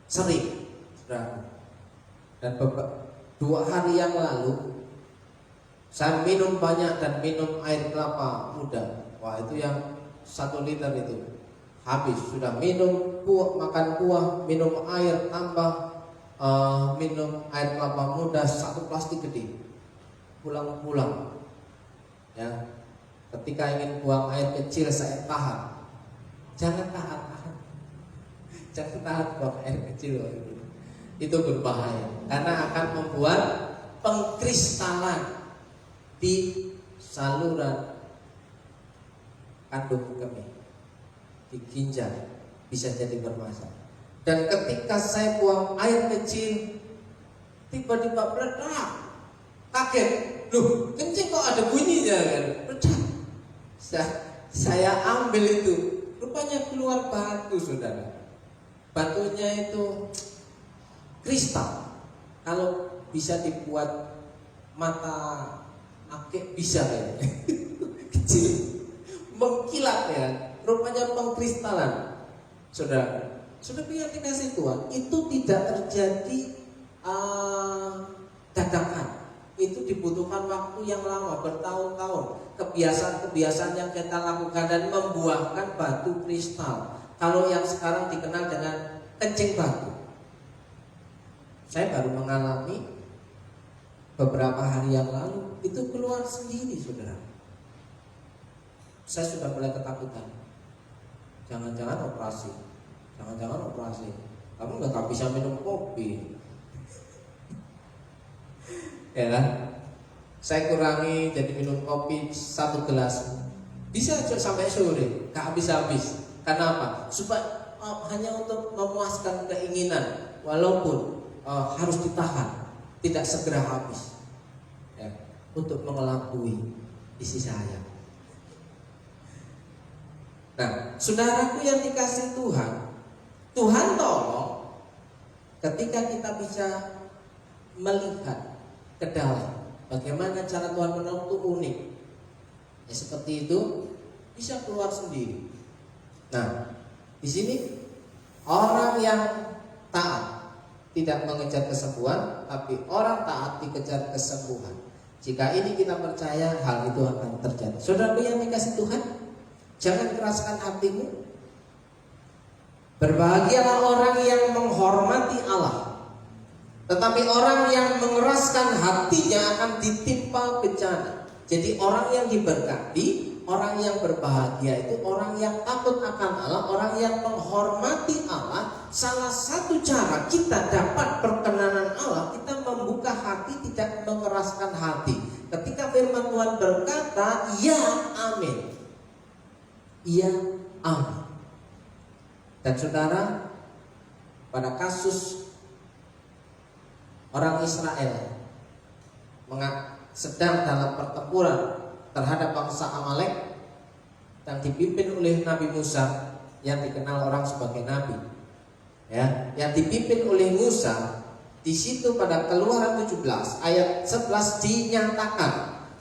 sering. Dan 2 hari yang lalu saya minum banyak dan minum air kelapa muda. Wah, itu yang 1 liter itu habis. Sudah minum buah, makan buah, minum air, tambah minum air kelapa muda 1 plastik gede. Pulang-pulang, ya, ketika ingin buang air kecil saya tahan. Jangan tahan. Jangan tahan buang air kecil. Itu berbahaya karena akan membuat pengkristalan di saluran kandung kemih, di ginjal, bisa jadi bermasalah. Dan ketika saya buang air kecil, tiba-tiba meledak, kaget, loh kencing kok ada bunyinya kan, meledak. Saya ambil itu, rupanya keluar batu, saudara. Batunya itu kristal. Kalau bisa dibuat mata akik bisa ya. Kecil, mengkilat ya. Rupanya pengkristalan. Saudara, sudah punya dikasih Tuhan, itu tidak terjadi dadakan. Itu dibutuhkan waktu yang lama, bertahun-tahun. Kebiasaan-kebiasaan yang kita lakukan dan membuahkan batu kristal. Kalau yang sekarang dikenal dengan kencing batu. Saya baru mengalami beberapa hari yang lalu, itu keluar sendiri, saudara. Saya sudah mulai ketakutan. Jangan-jangan operasi. Kamu nggak bisa minum kopi. Ya kan? Saya kurangi jadi minum kopi 1 gelas. Bisa sampai sore, gak habis-habis. Kenapa? Supaya hanya untuk memuaskan keinginan, walaupun harus ditahan, tidak segera habis, ya, untuk mengelabui isi saya. Nah, saudaraku yang dikasih Tuhan, Tuhan tolong ketika kita bisa melihat ke dalam, bagaimana cara Tuhan menolong itu unik. Ya seperti itu, bisa keluar sendiri. Nah, di sini orang yang taat tidak mengejar kesembuhan, tapi orang taat dikejar kesembuhan. Jika ini kita percaya, hal itu akan terjadi. Saudaraku yang dikasih Tuhan, jangan keraskan hatimu. Berbahagialah orang yang menghormati Allah, tetapi orang yang mengeraskan hatinya akan ditimpa bencana. Jadi orang yang diberkati, orang yang berbahagia itu orang yang takut akan Allah, orang yang menghormati Allah. Salah satu cara kita dapat perkenanan Allah, kita membuka hati, tidak mengeraskan hati. Ketika firman Tuhan berkata, ya amin, ya amin. Dan saudara, pada kasus orang Israel sedang dalam pertempuran terhadap bangsa Amalek yang dipimpin oleh Nabi Musa, yang dikenal orang sebagai Nabi, ya, yang dipimpin oleh Musa. Di situ pada Keluaran 17 ayat 11 dinyatakan,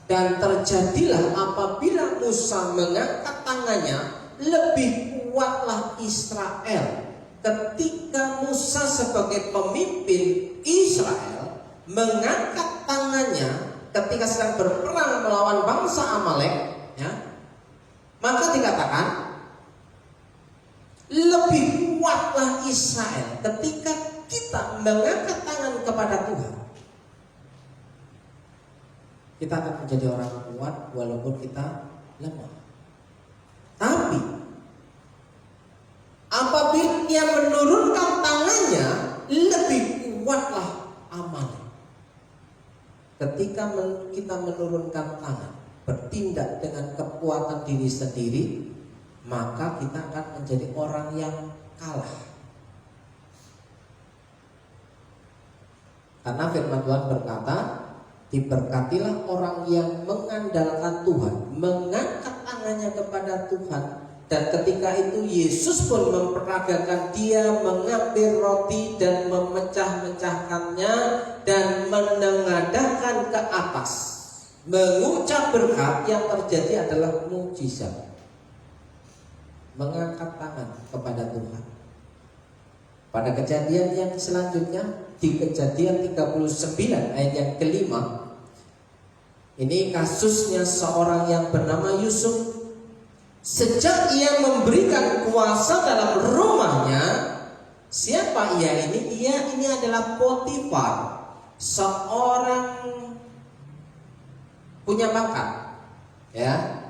dan terjadilah apabila Musa mengangkat tangannya, lebih kuatlah Israel. Ketika Musa sebagai pemimpin Israel mengangkat tangannya ketika sedang berperang melawan bangsa Amalek, ya, maka dikatakan lebih kuatlah Israel ketika kita mengangkat tangan kepada Tuhan. Kita akan menjadi orang kuat walaupun kita lemah. Tapi apabila dia menurunkan tangannya, lebih kuatlah Amalek. Ketika kita menurunkan tangan, bertindak dengan kekuatan diri sendiri, maka kita akan menjadi orang yang kalah. Karena firman Tuhan berkata, diberkatilah orang yang mengandalkan Tuhan, mengangkat tangannya kepada Tuhan. Dan ketika itu Yesus pun memperagakan dia mengambil roti dan memecah-mecahkannya dan menengadahkan ke atas, mengucap berkat. Yang terjadi adalah mukjizat, mengangkat tangan kepada Tuhan. Pada kejadian yang selanjutnya, di Kejadian 39 ayat yang kelima, ini kasusnya seorang yang bernama Yusuf. Sejak ia memberikan kuasa dalam rumahnya, siapa ia ini? Ia ini adalah Potifar, seorang punya bakat, ya.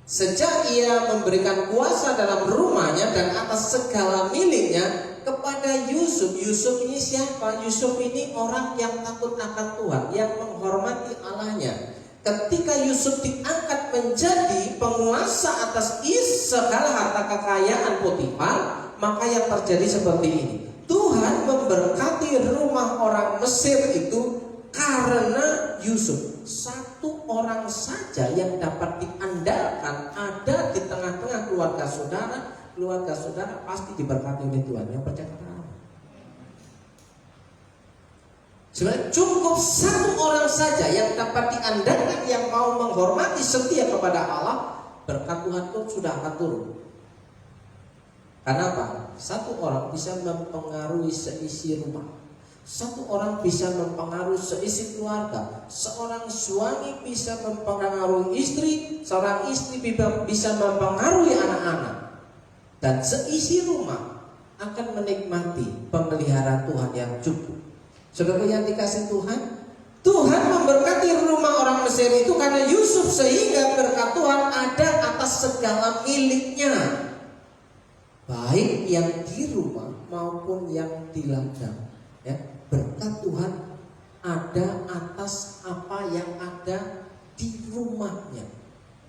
Sejak ia memberikan kuasa dalam rumahnya dan atas segala miliknya kepada Yusuf. Yusuf ini siapa? Yusuf ini orang yang takut akan Tuhan, yang menghormati Allahnya. Ketika Yusuf diangkat menjadi penguasa atas segala harta kekayaan Potifar, maka yang terjadi seperti ini. Tuhan memberkati rumah orang Mesir itu karena Yusuf. Satu orang saja yang dapat diandalkan ada di tengah-tengah keluarga saudara pasti diberkati oleh Tuhan. Yang percaya apa? Sebenarnya cukup satu orang saja yang dapat diandalkan, yang mau menghormati, setia kepada Allah, berkat Tuhan pun sudah akan turun. Karena apa? Satu orang bisa mempengaruhi seisi rumah. Satu orang bisa mempengaruhi seisi keluarga. Seorang suami bisa mempengaruhi istri, seorang istri bisa mempengaruhi anak-anak. Dan seisi rumah akan menikmati pemeliharaan Tuhan yang cukup. Saudara yang dikasih Tuhan, Tuhan memberkati rumah orang Mesir itu karena Yusuf, sehingga berkat Tuhan ada atas segala miliknya, baik yang di rumah maupun yang di ladang. Ya, berkat Tuhan ada atas apa yang ada di rumahnya,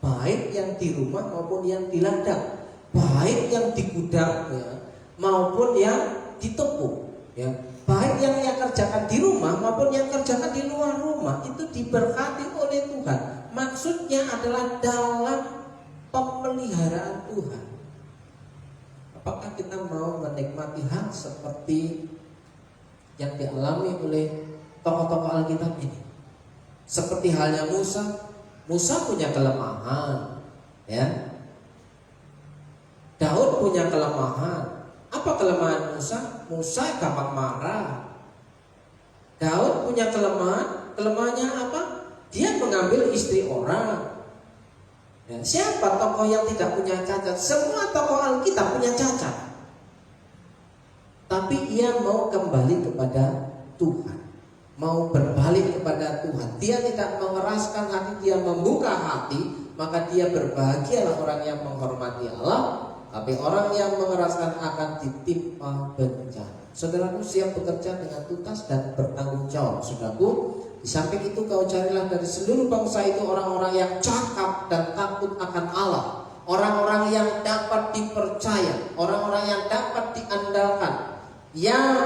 baik yang di rumah maupun yang di ladang, baik yang di gudangnya maupun yang di toko, ya. Baik yang ia kerjakan di rumah maupun yang kerjakan di luar rumah, itu diberkati oleh Tuhan. Maksudnya adalah dalam pemeliharaan Tuhan. Apakah kita mau menikmati hal seperti yang dialami oleh tokoh-tokoh Alkitab ini? Seperti halnya Musa. Musa punya kelemahan, ya. Daud punya kelemahan. Apa kelemahan Musa? Musa gampang marah. Daud punya kelemahan. Kelemahannya apa? Dia mengambil istri orang. Ya, siapa tokoh yang tidak punya cacat? Semua tokoh Alkitab punya cacat. Tapi ia mau kembali kepada Tuhan, mau berbalik kepada Tuhan. Dia tidak mengeraskan hati, dia membuka hati. Maka dia berbahagialah orang yang menghormati Allah. Tapi orang yang mengeraskan akan ditimpa bencana. Saudaraku, siap bekerja dengan tuntas dan bertanggung jawab. Saudaraku, di samping itu kau carilah dari seluruh bangsa itu orang-orang yang cakap dan takut akan Allah, orang-orang yang dapat dipercaya, orang-orang yang dapat diandalkan, yang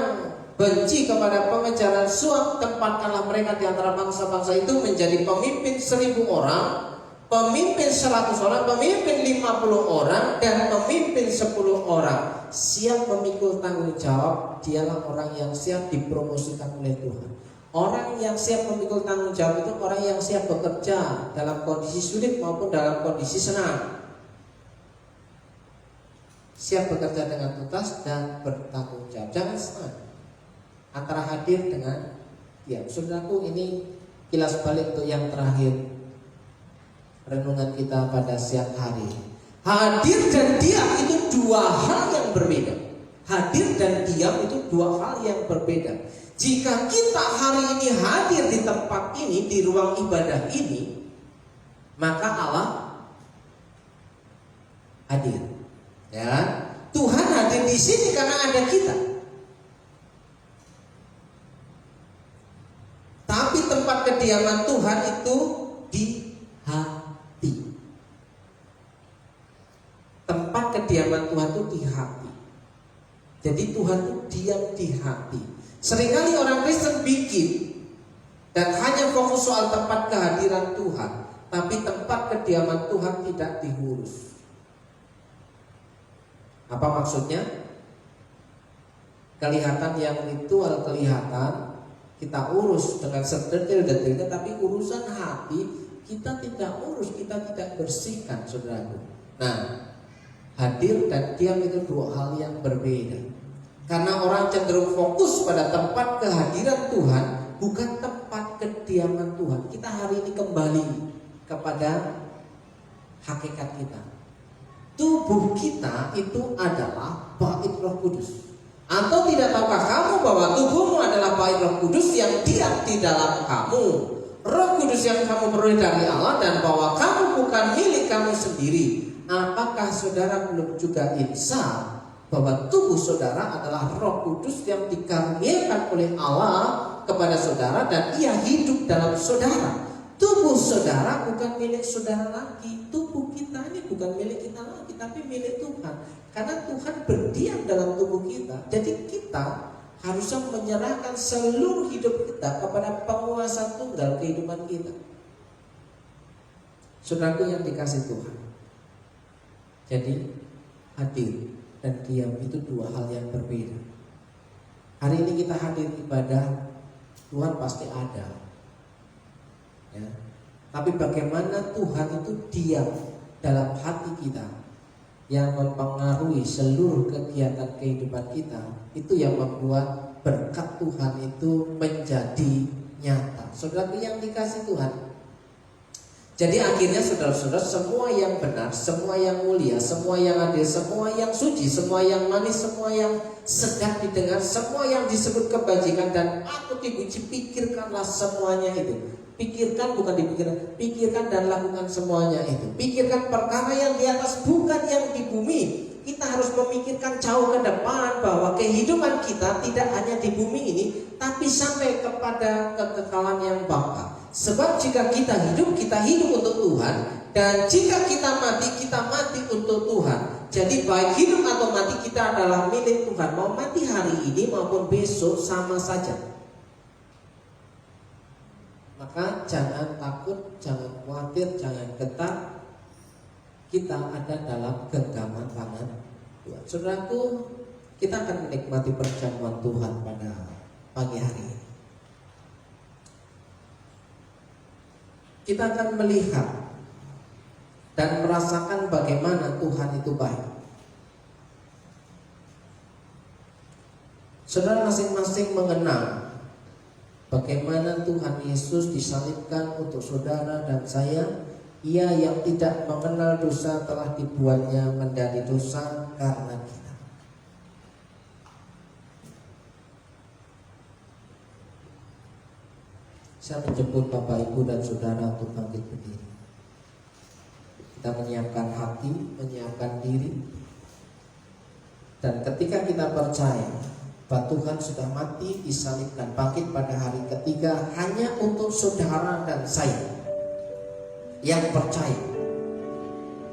benci kepada pengejaran suap. Tempatkanlah mereka di antara bangsa-bangsa itu menjadi pemimpin 1000 orang, pemimpin 100 orang, pemimpin 50 orang, dan pemimpin 10 orang. Siap memikul tanggung jawab, dialah orang yang siap dipromosikan oleh Tuhan. Orang yang siap memikul tanggung jawab itu orang yang siap bekerja dalam kondisi sulit maupun dalam kondisi senang. siap bekerja dengan tuntas dan bertanggung jawab. Jangan senang antara hadir dengan diam. Saudaraku, ini kilas balik untuk yang terakhir renungan kita pada siang hari. Hadir dan diam itu dua hal yang berbeda. Hadir dan diam itu dua hal yang berbeda. Jika kita hari ini hadir di tempat ini, di ruang ibadah ini, maka Allah hadir. Ya, Tuhan hadir di sini karena ada kita. Tapi tempat kediaman Tuhan itu di hati. Tempat kediaman Tuhan itu di hati. Jadi Tuhan itu diam di hati. Seringkali orang Kristen bikin dan hanya fokus soal tempat kehadiran Tuhan, tapi tempat kediaman Tuhan tidak diurus. Apa maksudnya? Kelihatan yang ritual, kelihatan kita urus dengan sedetil-detilnya, tapi urusan hati kita tidak urus, kita tidak bersihkan, saudaraku. Nah, hadir dan diam itu dua hal yang berbeda. Karena orang cenderung fokus pada tempat kehadiran Tuhan, bukan tempat kediaman Tuhan. Kita hari ini kembali kepada hakikat kita. Tubuh kita itu adalah bait Roh Kudus. Atau tidak tahukah kamu bahwa tubuhmu adalah bait Roh Kudus yang diam di dalam kamu? Roh Kudus yang kamu peroleh dari Allah, dan bahwa kamu bukan milik kamu sendiri. Apakah saudara belum juga insaf bahwa tubuh saudara adalah Roh Kudus yang dikaruniakan oleh Allah kepada saudara, dan ia hidup dalam saudara? Tubuh saudara bukan milik saudara lagi. Tubuh kita ini bukan milik kita lagi, tapi milik Tuhan. Karena Tuhan berdiam dalam tubuh kita. Jadi kita harusnya menyerahkan seluruh hidup kita kepada penguasa tunggal kehidupan kita. Saudaraku yang dikasih Tuhan, jadi hadir dan diam itu dua hal yang berbeda. Hari ini kita hadir ibadah, Tuhan pasti ada, ya. Tapi bagaimana Tuhan itu diam dalam hati kita, yang mempengaruhi seluruh kegiatan kehidupan kita, itu yang membuat berkat Tuhan itu menjadi nyata. Saudara yang dikasih Tuhan, jadi akhirnya saudara-saudara, semua yang benar, semua yang mulia, semua yang adil, semua yang suci, semua yang manis, semua yang sedap didengar, semua yang disebut kebajikan dan patut dipuji, pikirkanlah semuanya itu. Pikirkan, bukan dipikirkan, pikirkan dan lakukan semuanya itu. Pikirkan perkara yang di atas, bukan yang di bumi. Kita harus memikirkan jauh ke depan, bahwa kehidupan kita tidak hanya di bumi ini, tapi sampai kepada kekekalan yang baka. Sebab jika kita hidup untuk Tuhan. Dan jika kita mati untuk Tuhan. Jadi baik hidup atau mati kita adalah milik Tuhan. Mau mati hari ini maupun besok sama saja. Maka jangan takut, jangan khawatir, jangan getar. Kita ada dalam genggaman tangan Tuhan. Saudaraku, kita akan menikmati perjamuan Tuhan pada pagi hari ini. Kita akan melihat dan merasakan bagaimana Tuhan itu baik. Saudara masing-masing mengenal bagaimana Tuhan Yesus disalibkan untuk saudara dan saya. Ia yang tidak mengenal dosa telah dibuatnya menjadi dosa karena kita. Saya menjemput Bapak Ibu dan Saudara untuk bangkit berdiri. Kita menyiapkan hati, menyiapkan diri. Dan ketika kita percaya bahwa Tuhan sudah mati, disalibkan, bangkit pada hari ketiga hanya untuk saudara dan saya yang percaya,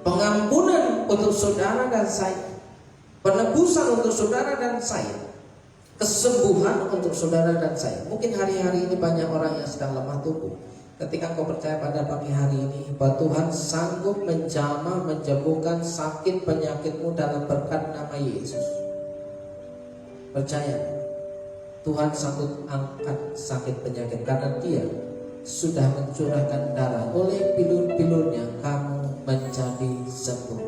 pengampunan untuk saudara dan saya, penebusan untuk saudara dan saya, kesembuhan untuk saudara dan saya. Mungkin hari-hari ini banyak orang yang sedang lemah tubuh. Ketika kau percaya pada pagi hari ini bahwa Tuhan sanggup menjamah, menyembuhkan sakit penyakitmu dalam berkat nama Yesus, percaya Tuhan sanggup angkat sakit penyakit, karena Dia sudah mencurahkan darah. Oleh pilur-pilurnya kamu menjadi sembuh.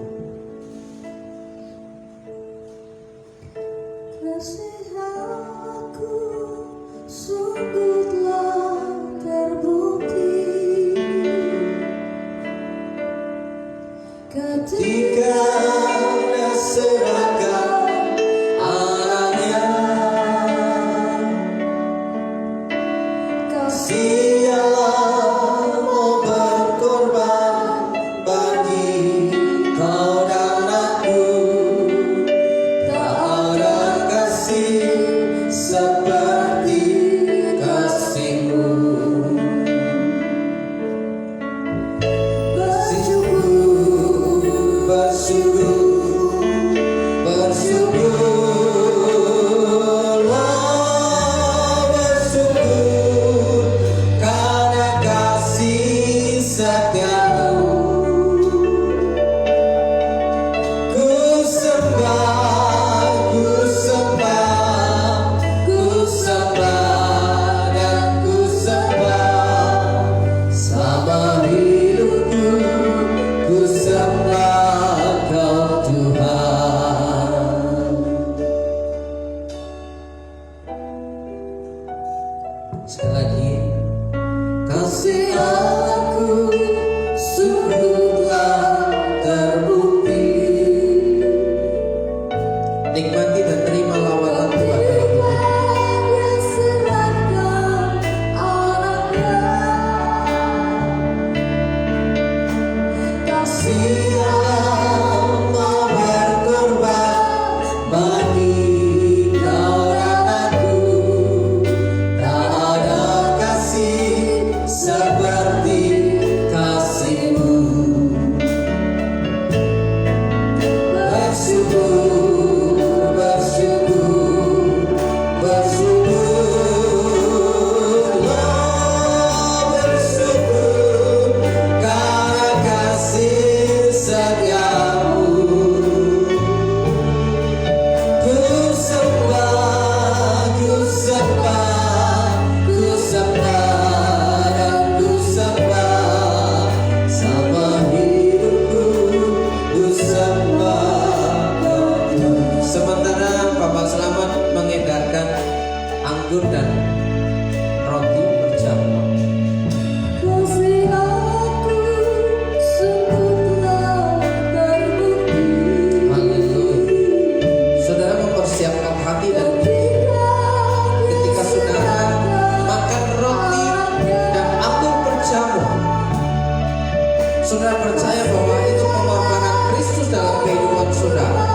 Saudara percaya bahwa itu pengorbanan Kristus dalam kehidupan saudara,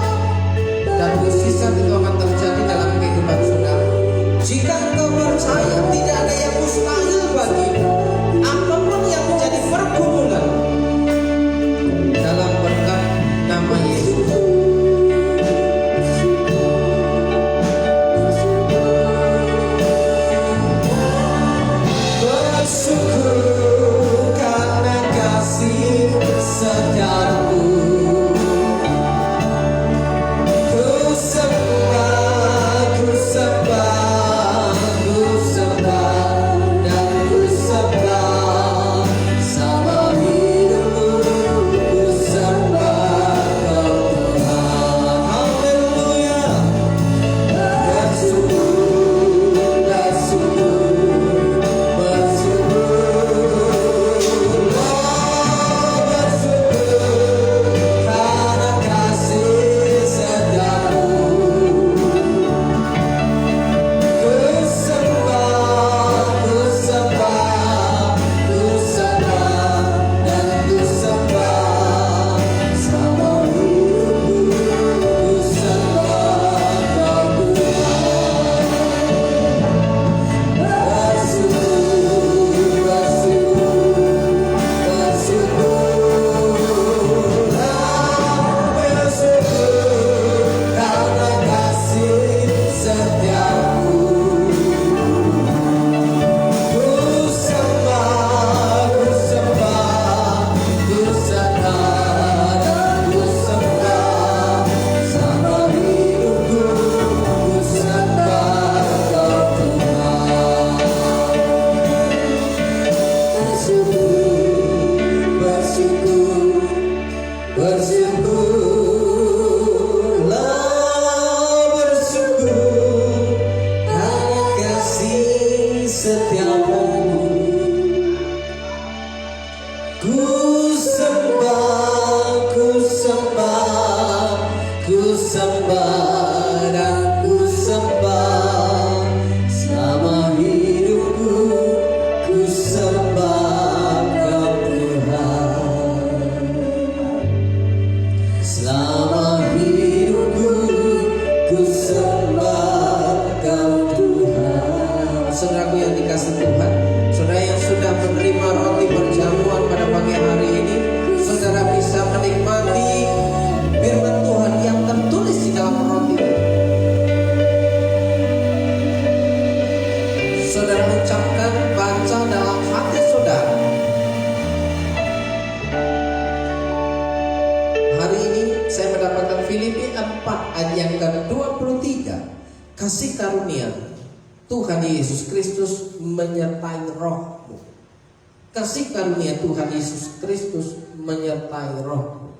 dan mukjizat itu akan terjadi dalam kehidupan saudara. Jika engkau percaya tidak ada yang mustahil bagimu, apapun yang menjadi pergumulan dalam berkat nama Yesus. Bersyukur karena kasih setiamu. Ku sembah, ku sembah, ku sembah, dan ku sembah sama hidupku. Ku sembah Kau Tuhan. Haleluya. Bersyukur, bersyukur, bersyukur karena kasih setiamu. Ku sembah, ku sembah, ku sembah, dan ku sembah sama hidupku. Ku sembah Kau Tuhan. Bersyukur, bersyukur karena kasih setiamu. Ku sembah, ku sembah, ku sembah, dan ku sembah sama hidupku. Ku sembah Kau Tuhan. Bersyukur, bersyukurlah, bersyukur karena kasih setiamu. Ku sembah, ku sembah, ku sembah, dan ku sembah sama hidupku. Ku sembah Kau Tuhan. Selama hidupku ku sembah Kau Tuhan. Saudaraku yang dikasih Tuhan, saudara yang sudah menerima roti perjamuan pada pagi hari ini, saudara bisa menikmati firman Tuhan yang tertulis di dalam roti itu. Saudara ucapkan, baca dalam hati saudara. Hari ini saya mendapatkan Filipi 4 ayat yang ke-23. Kasih karunia Tuhan Yesus Kristus menyertai rohmu. Kasih karunia Tuhan Yesus Kristus menyertai rohmu.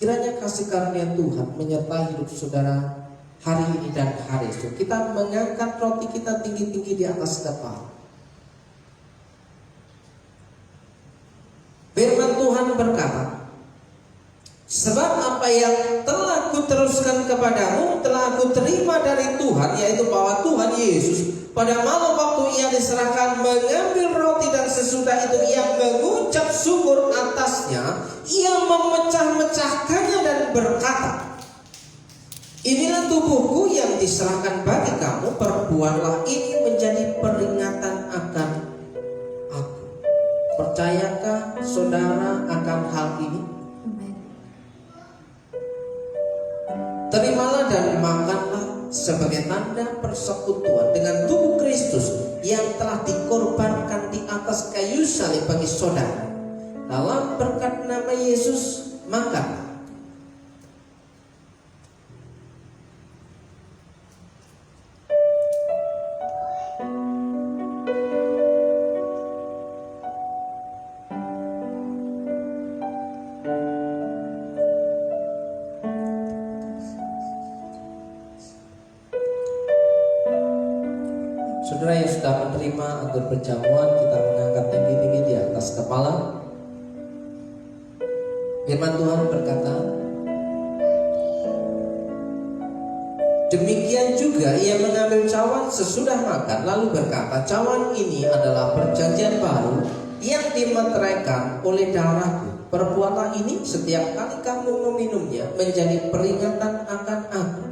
Kiranya kasih karunia Tuhan menyertai hidup saudara hari ini dan hari esok. Kita mengangkat roti kita tinggi-tinggi di atas kepala. Firman Tuhan berkata, sebab apa yang telah kuteruskan kepadamu telah aku terima dari Tuhan, yaitu bahwa Tuhan Yesus pada malam waktu Ia diserahkan mengambil roti, dan sesudah itu Ia mengucap syukur atasnya, Ia memecah-mecahkannya dan berkata, inilah tubuhku yang diserahkan bagi kamu, perbuatlah ini menjadi peringatan akan aku. Percayakah saudara akan hal ini? Terimalah dan makanlah sebagai tanda persekutuan dengan tubuh Kristus yang telah dikorbankan di atas kayu salib bagi saudara. Dalam berkat nama Yesus, makanlah. Saudara yang sudah menerima anggur perjamuan, kita mengangkat tinggi-tinggi di atas kepala. Firman Tuhan berkata, demikian juga Ia mengambil cawan sesudah makan, lalu berkata, cawan ini adalah perjanjian baru yang dimeteraikan oleh darahku. Perbuatan ini setiap kali kamu meminumnya menjadi peringatan akan aku.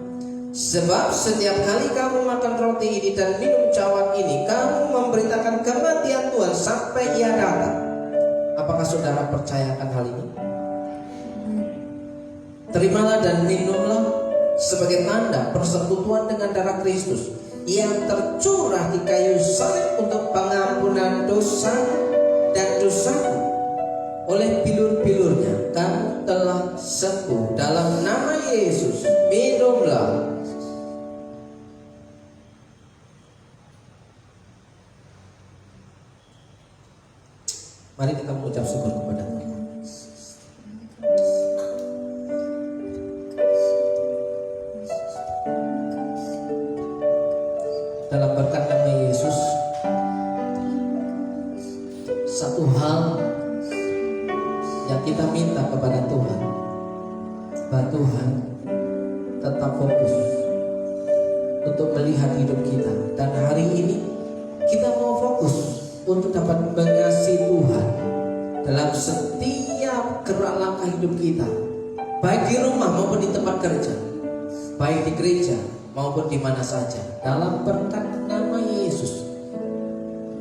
Sebab setiap kali kamu makan roti ini dan minum cawan ini, kamu memberitakan kematian Tuhan sampai Ia datang. Apakah saudara percayakan hal ini? Terimalah dan minumlah sebagai tanda persekutuan dengan darah Kristus yang tercurah di kayu salib untuk pengampunan dosa dan dosaku. Oleh bilur-bilurnya kamu telah sembuh. Dalam nama Yesus minumlah. Mari kita mengucap syukur kepada Tuhan. Dalam berkat nama Yesus, satu hal yang kita minta kepada Tuhan, bahwa Tuhan tetap fokus untuk melihat hidup kita. Dan hari ini kita mau fokus untuk dapat mengasihi Tuhan dalam setiap gerak langkah hidup kita, baik di rumah maupun di tempat kerja, baik di gereja maupun di mana saja. Dalam berkat nama Yesus,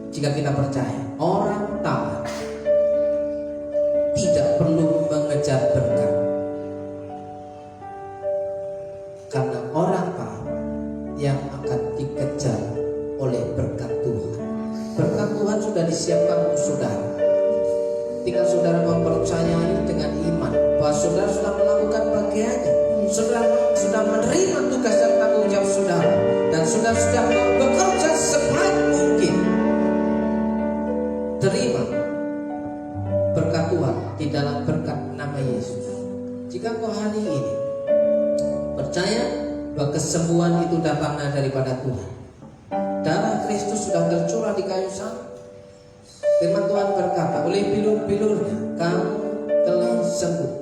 jika kita percaya, orang taat tidak perlu mengejar berkat, karena orang taat yang akan dikejar oleh berkat Tuhan. Berkat Tuhan sudah disiapkan untuk saudara. Tinggal saudara mempercayai dengan iman bahwa saudara sudah melakukan bagiannya. Saudara sudah menerima tugas dan tanggung jawab saudara, dan saudara sudah bekerja sebaik mungkin. Terima berkat Tuhan di dalam berkat nama Yesus. Jika kau hari ini percaya bahwa kesembuhan itu datangnya daripada Tuhan, darah Kristus sudah tercurah di kayu salib. Firman Tuhan berkata, oleh bilur-bilurnya kamu telah sembuh.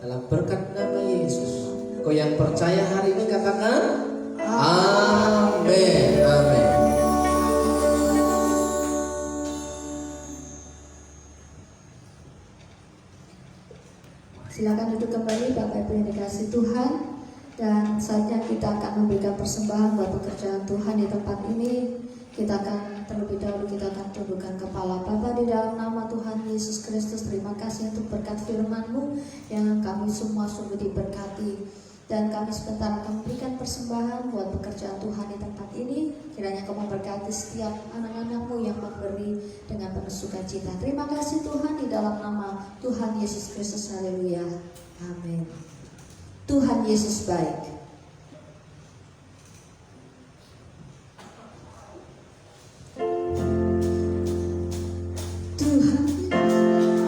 Dalam berkat nama Yesus, kau yang percaya hari ini katakan amin. Amin. Silakan duduk kembali Bapak Ibu yang dikasihi Tuhan. Dan saatnya kita akan memberikan persembahan buat pekerjaan Tuhan di tempat ini. Kita akan terlebih dahulu kita akan tundukkan kepala. Bapa, di dalam nama Tuhan Yesus Kristus, terima kasih untuk berkat firman-Mu yang kami semua sungguh diberkati. Dan kami sebentar akan memberikan persembahan buat pekerjaan Tuhan di tempat ini. Kiranya Kau memberkati setiap anak-anak-Mu yang memberi dengan penuh sukacita. Terima kasih Tuhan, di dalam nama Tuhan Yesus Kristus. Haleluya. Amin. Tuhan Yesus baik.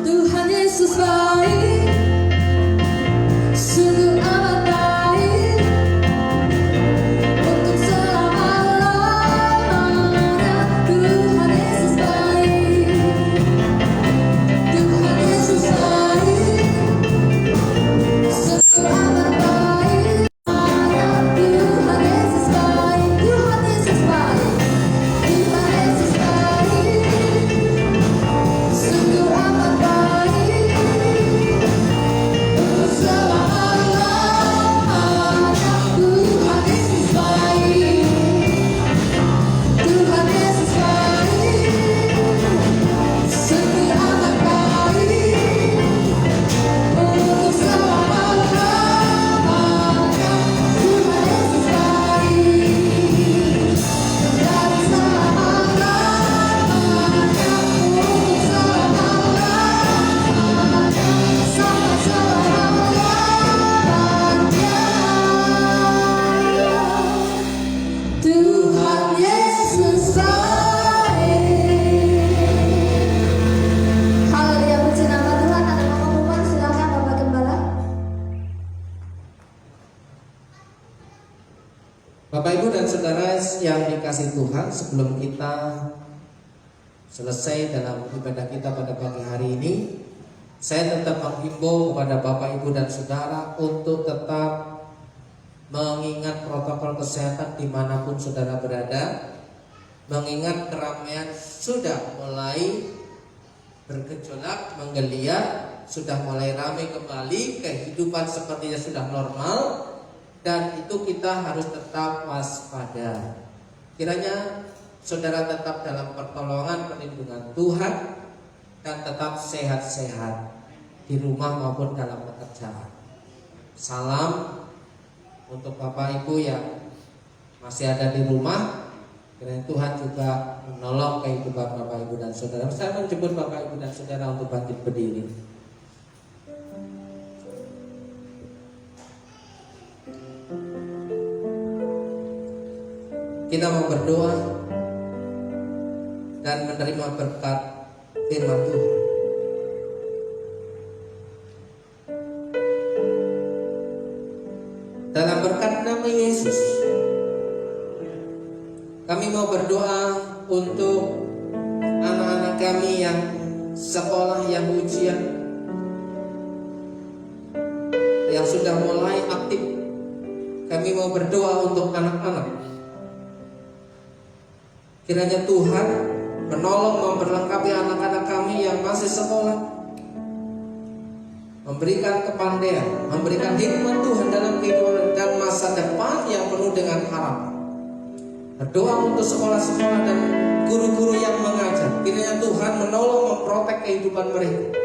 Tuhan Yesus baik, sungguh amat baik untuk selama-lamanya. Tuhan Yesus baik, Tuhan Yesus baik, sungguh amat baik. Tuhan Yesus baik, Tuhan Yesus baik, Tuhan Yesus baik, sungguh amat baik untuk selama-lamanya. Tuhan Yesus baik, Tuhan Yesus baik, sungguh amat baik untuk selama-lamanya. Tuhan Yesus baik dari selama-lamanya untuk selama-lamanya sampai selama-lamanya. Tuhan Yesus baik. Haleluya, puji nama Tuhan. Ada pengumuman, silakan Bapak Gembala. Bapak Ibu dan Saudara yang dikasihi Tuhan, sebelum kita selesai dalam ibadah kita pada pagi hari ini, saya tetap menghimbau kepada Bapak Ibu dan Saudara untuk tetap mengingat protokol kesehatan dimanapun saudara berada. Mengingat keramaian sudah mulai bergejolak, menggeliat, sudah mulai ramai kembali, kehidupan sepertinya sudah normal, dan itu kita harus tetap waspada. Kiranya saudara tetap dalam pertolongan perlindungan Tuhan dan tetap sehat-sehat di rumah maupun dalam pekerjaan. Salam untuk Bapak Ibu yang masih ada di rumah. Kiranya Tuhan juga menolong kehidupan Bapak Ibu dan Saudara. Saya menjemput Bapak Ibu dan Saudara untuk bangkit berdiri. Kita mau berdoa dan menerima berkat firman Tuhan. Dalam berkat nama Yesus, kami mau berdoa untuk anak-anak kami yang sekolah, yang ujian, yang sudah mulai aktif. Kami mau berdoa untuk anak-anak. Kiranya Tuhan menolong, memperlengkapi anak-anak kami yang masih sekolah, memberikan kepandaian, memberikan hikmat Tuhan dalam kehidupan dan masa depan yang penuh dengan harapan. Berdoa untuk sekolah-sekolah dan guru-guru yang mengajar. Kiranya Tuhan menolong, memprotek kehidupan mereka.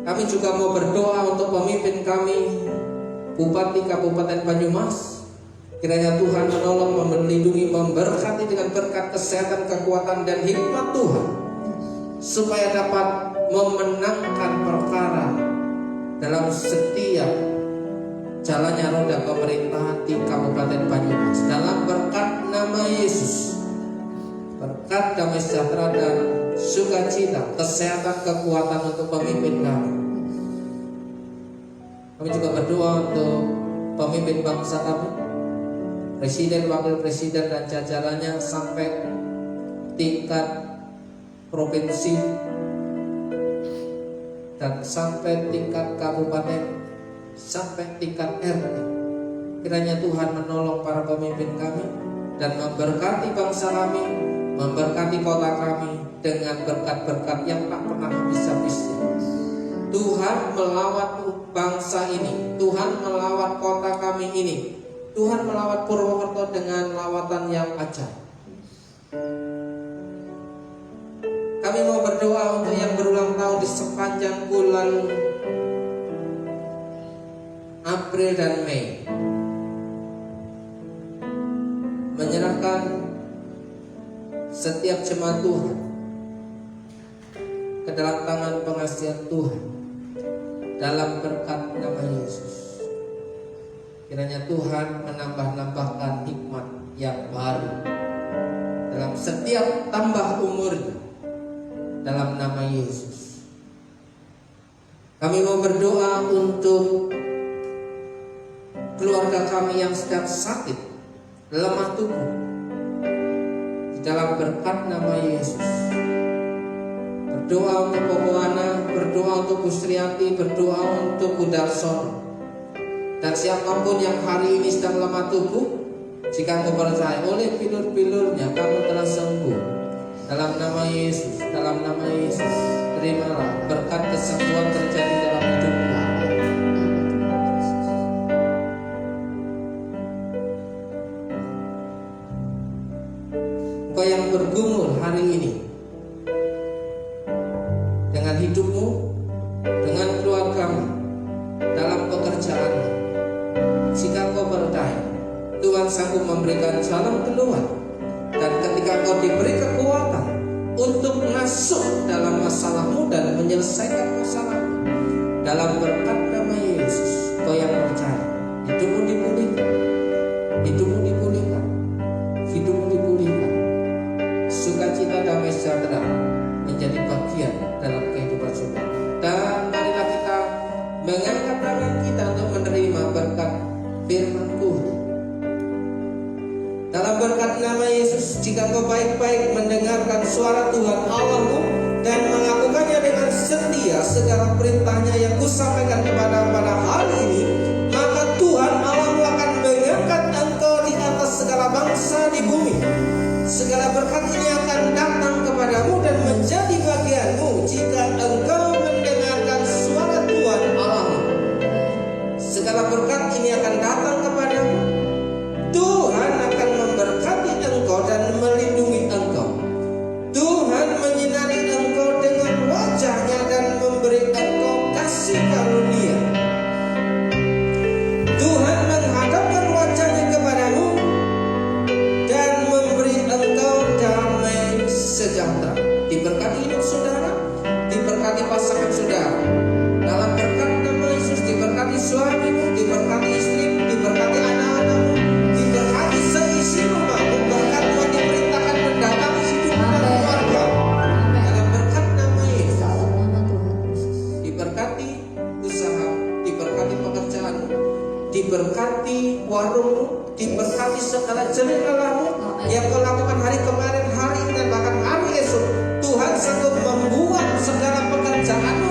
Kami juga mau berdoa untuk pemimpin kami, Bupati Kabupaten Banyumas. Kiranya Tuhan menolong, melindungi, memberkati dengan berkat kesehatan, kekuatan dan hikmat Tuhan, supaya dapat memenangkan perkara dalam setiap jalannya roda pemerintahan di Kabupaten Banyumas. Dalam berkat nama Yesus, berkat damai sejahtera dan sukacita, kesehatan, kekuatan untuk pemimpin kami. Kami juga berdoa untuk pemimpin bangsa kami, Presiden, Wakil Presiden dan jajarannya sampai tingkat provinsi dan sampai tingkat kabupaten, sampai tingkat RT. Kiranya Tuhan menolong para pemimpin kami dan memberkati bangsa kami, memberkati kota kami dengan berkat-berkat yang tak pernah habis-habisnya. Tuhan melawat bangsa ini, Tuhan melawat kota kami ini, Tuhan melawat Purwokerto dengan lawatan yang ajaib. Kami mau berdoa untuk yang berulang tahun di sepanjang bulan April dan Mei. Menyerahkan setiap jemaat Tuhan ke dalam tangan pengasihan Tuhan dalam berkat nama Yesus. Kiranya Tuhan menambah-nambahkan hikmat yang baru dalam setiap tambah umurnya, dalam nama Yesus. Kami mau berdoa untuk keluarga kami yang sedang sakit, lemah tubuh, di dalam berkat nama Yesus. Berdoa untuk Popoana, berdoa untuk Bustriati, berdoa untuk Budarsono. Dan siapapun yang hari ini sedang lemah tubuh, jika engkau percaya oleh pilur-pilurnya kamu telah sembuh, dalam nama Yesus, dalam nama Yesus, terimalah berkat kesembuhan terjadi dalam hidupmu. Engkau yang bergumul hari ini dengan hidupmu, dengan keluargamu, dalam pekerjaanmu, jika kau percaya, Tuhan sanggup memberikan jalan keluar. Dan ketika kau diberi kekuatan untuk masuk dalam masalahmu dan menyelesaikan masalahmu, dalam berkat nama Yesus, kau yang percaya, hidupmu dipulihkan, hidupmu dipulihkan, hidupmu dipulihkan. Sukacita damai sejahtera menjadi bagian dalam kehidupan saudara. Dan marilah kita mengangkat tangan kita untuk menerima berkat firman Tuhan. Dalam berkat nama Yesus, jika kau baik-baik mendengarkan suara Tuhan Allahmu dan melakukannya dengan setia segala perintahnya yang kusampaikan kepada pada hari ini, maka Tuhan Allahmu akan mengangkat engkau di atas segala bangsa di bumi. Segala berkat ini akan datang kepadamu dan menjadi bagianmu jika engkau mendengarkan suara Tuhan Allahmu. Segala berkat ini akan datang kepadamu. Tuhan akan memberkati engkau dan melindungi engkau. Tuhan menyinari engkau dengan wajah-Nya dan memberi engkau kasih karunia. Tuhan menghadapkan wajah-Nya kepadamu dan memberi engkau damai sejahtera. Diberkati hidup saudara, diberkati pasangan saudara. Dalam berkat nama Yesus, diberkati suamimu, diberkati istrimu, diberkati anak-anakmu, diberkati seisi rumahmu. Berkat Tuhan diperintahkan mendatangi hidup dan keluarga. Dalam berkat nama Yesus, Dalam nama Tuhan Yesus. diberkati usaha, diberkati pekerjaanmu, diberkati warungmu, diberkati segala jerih lelahmu yang kau lakukan hari kemarin, hari ini, dan bahkan hari esok. Tuhan sanggup membuat segala pekerjaanmu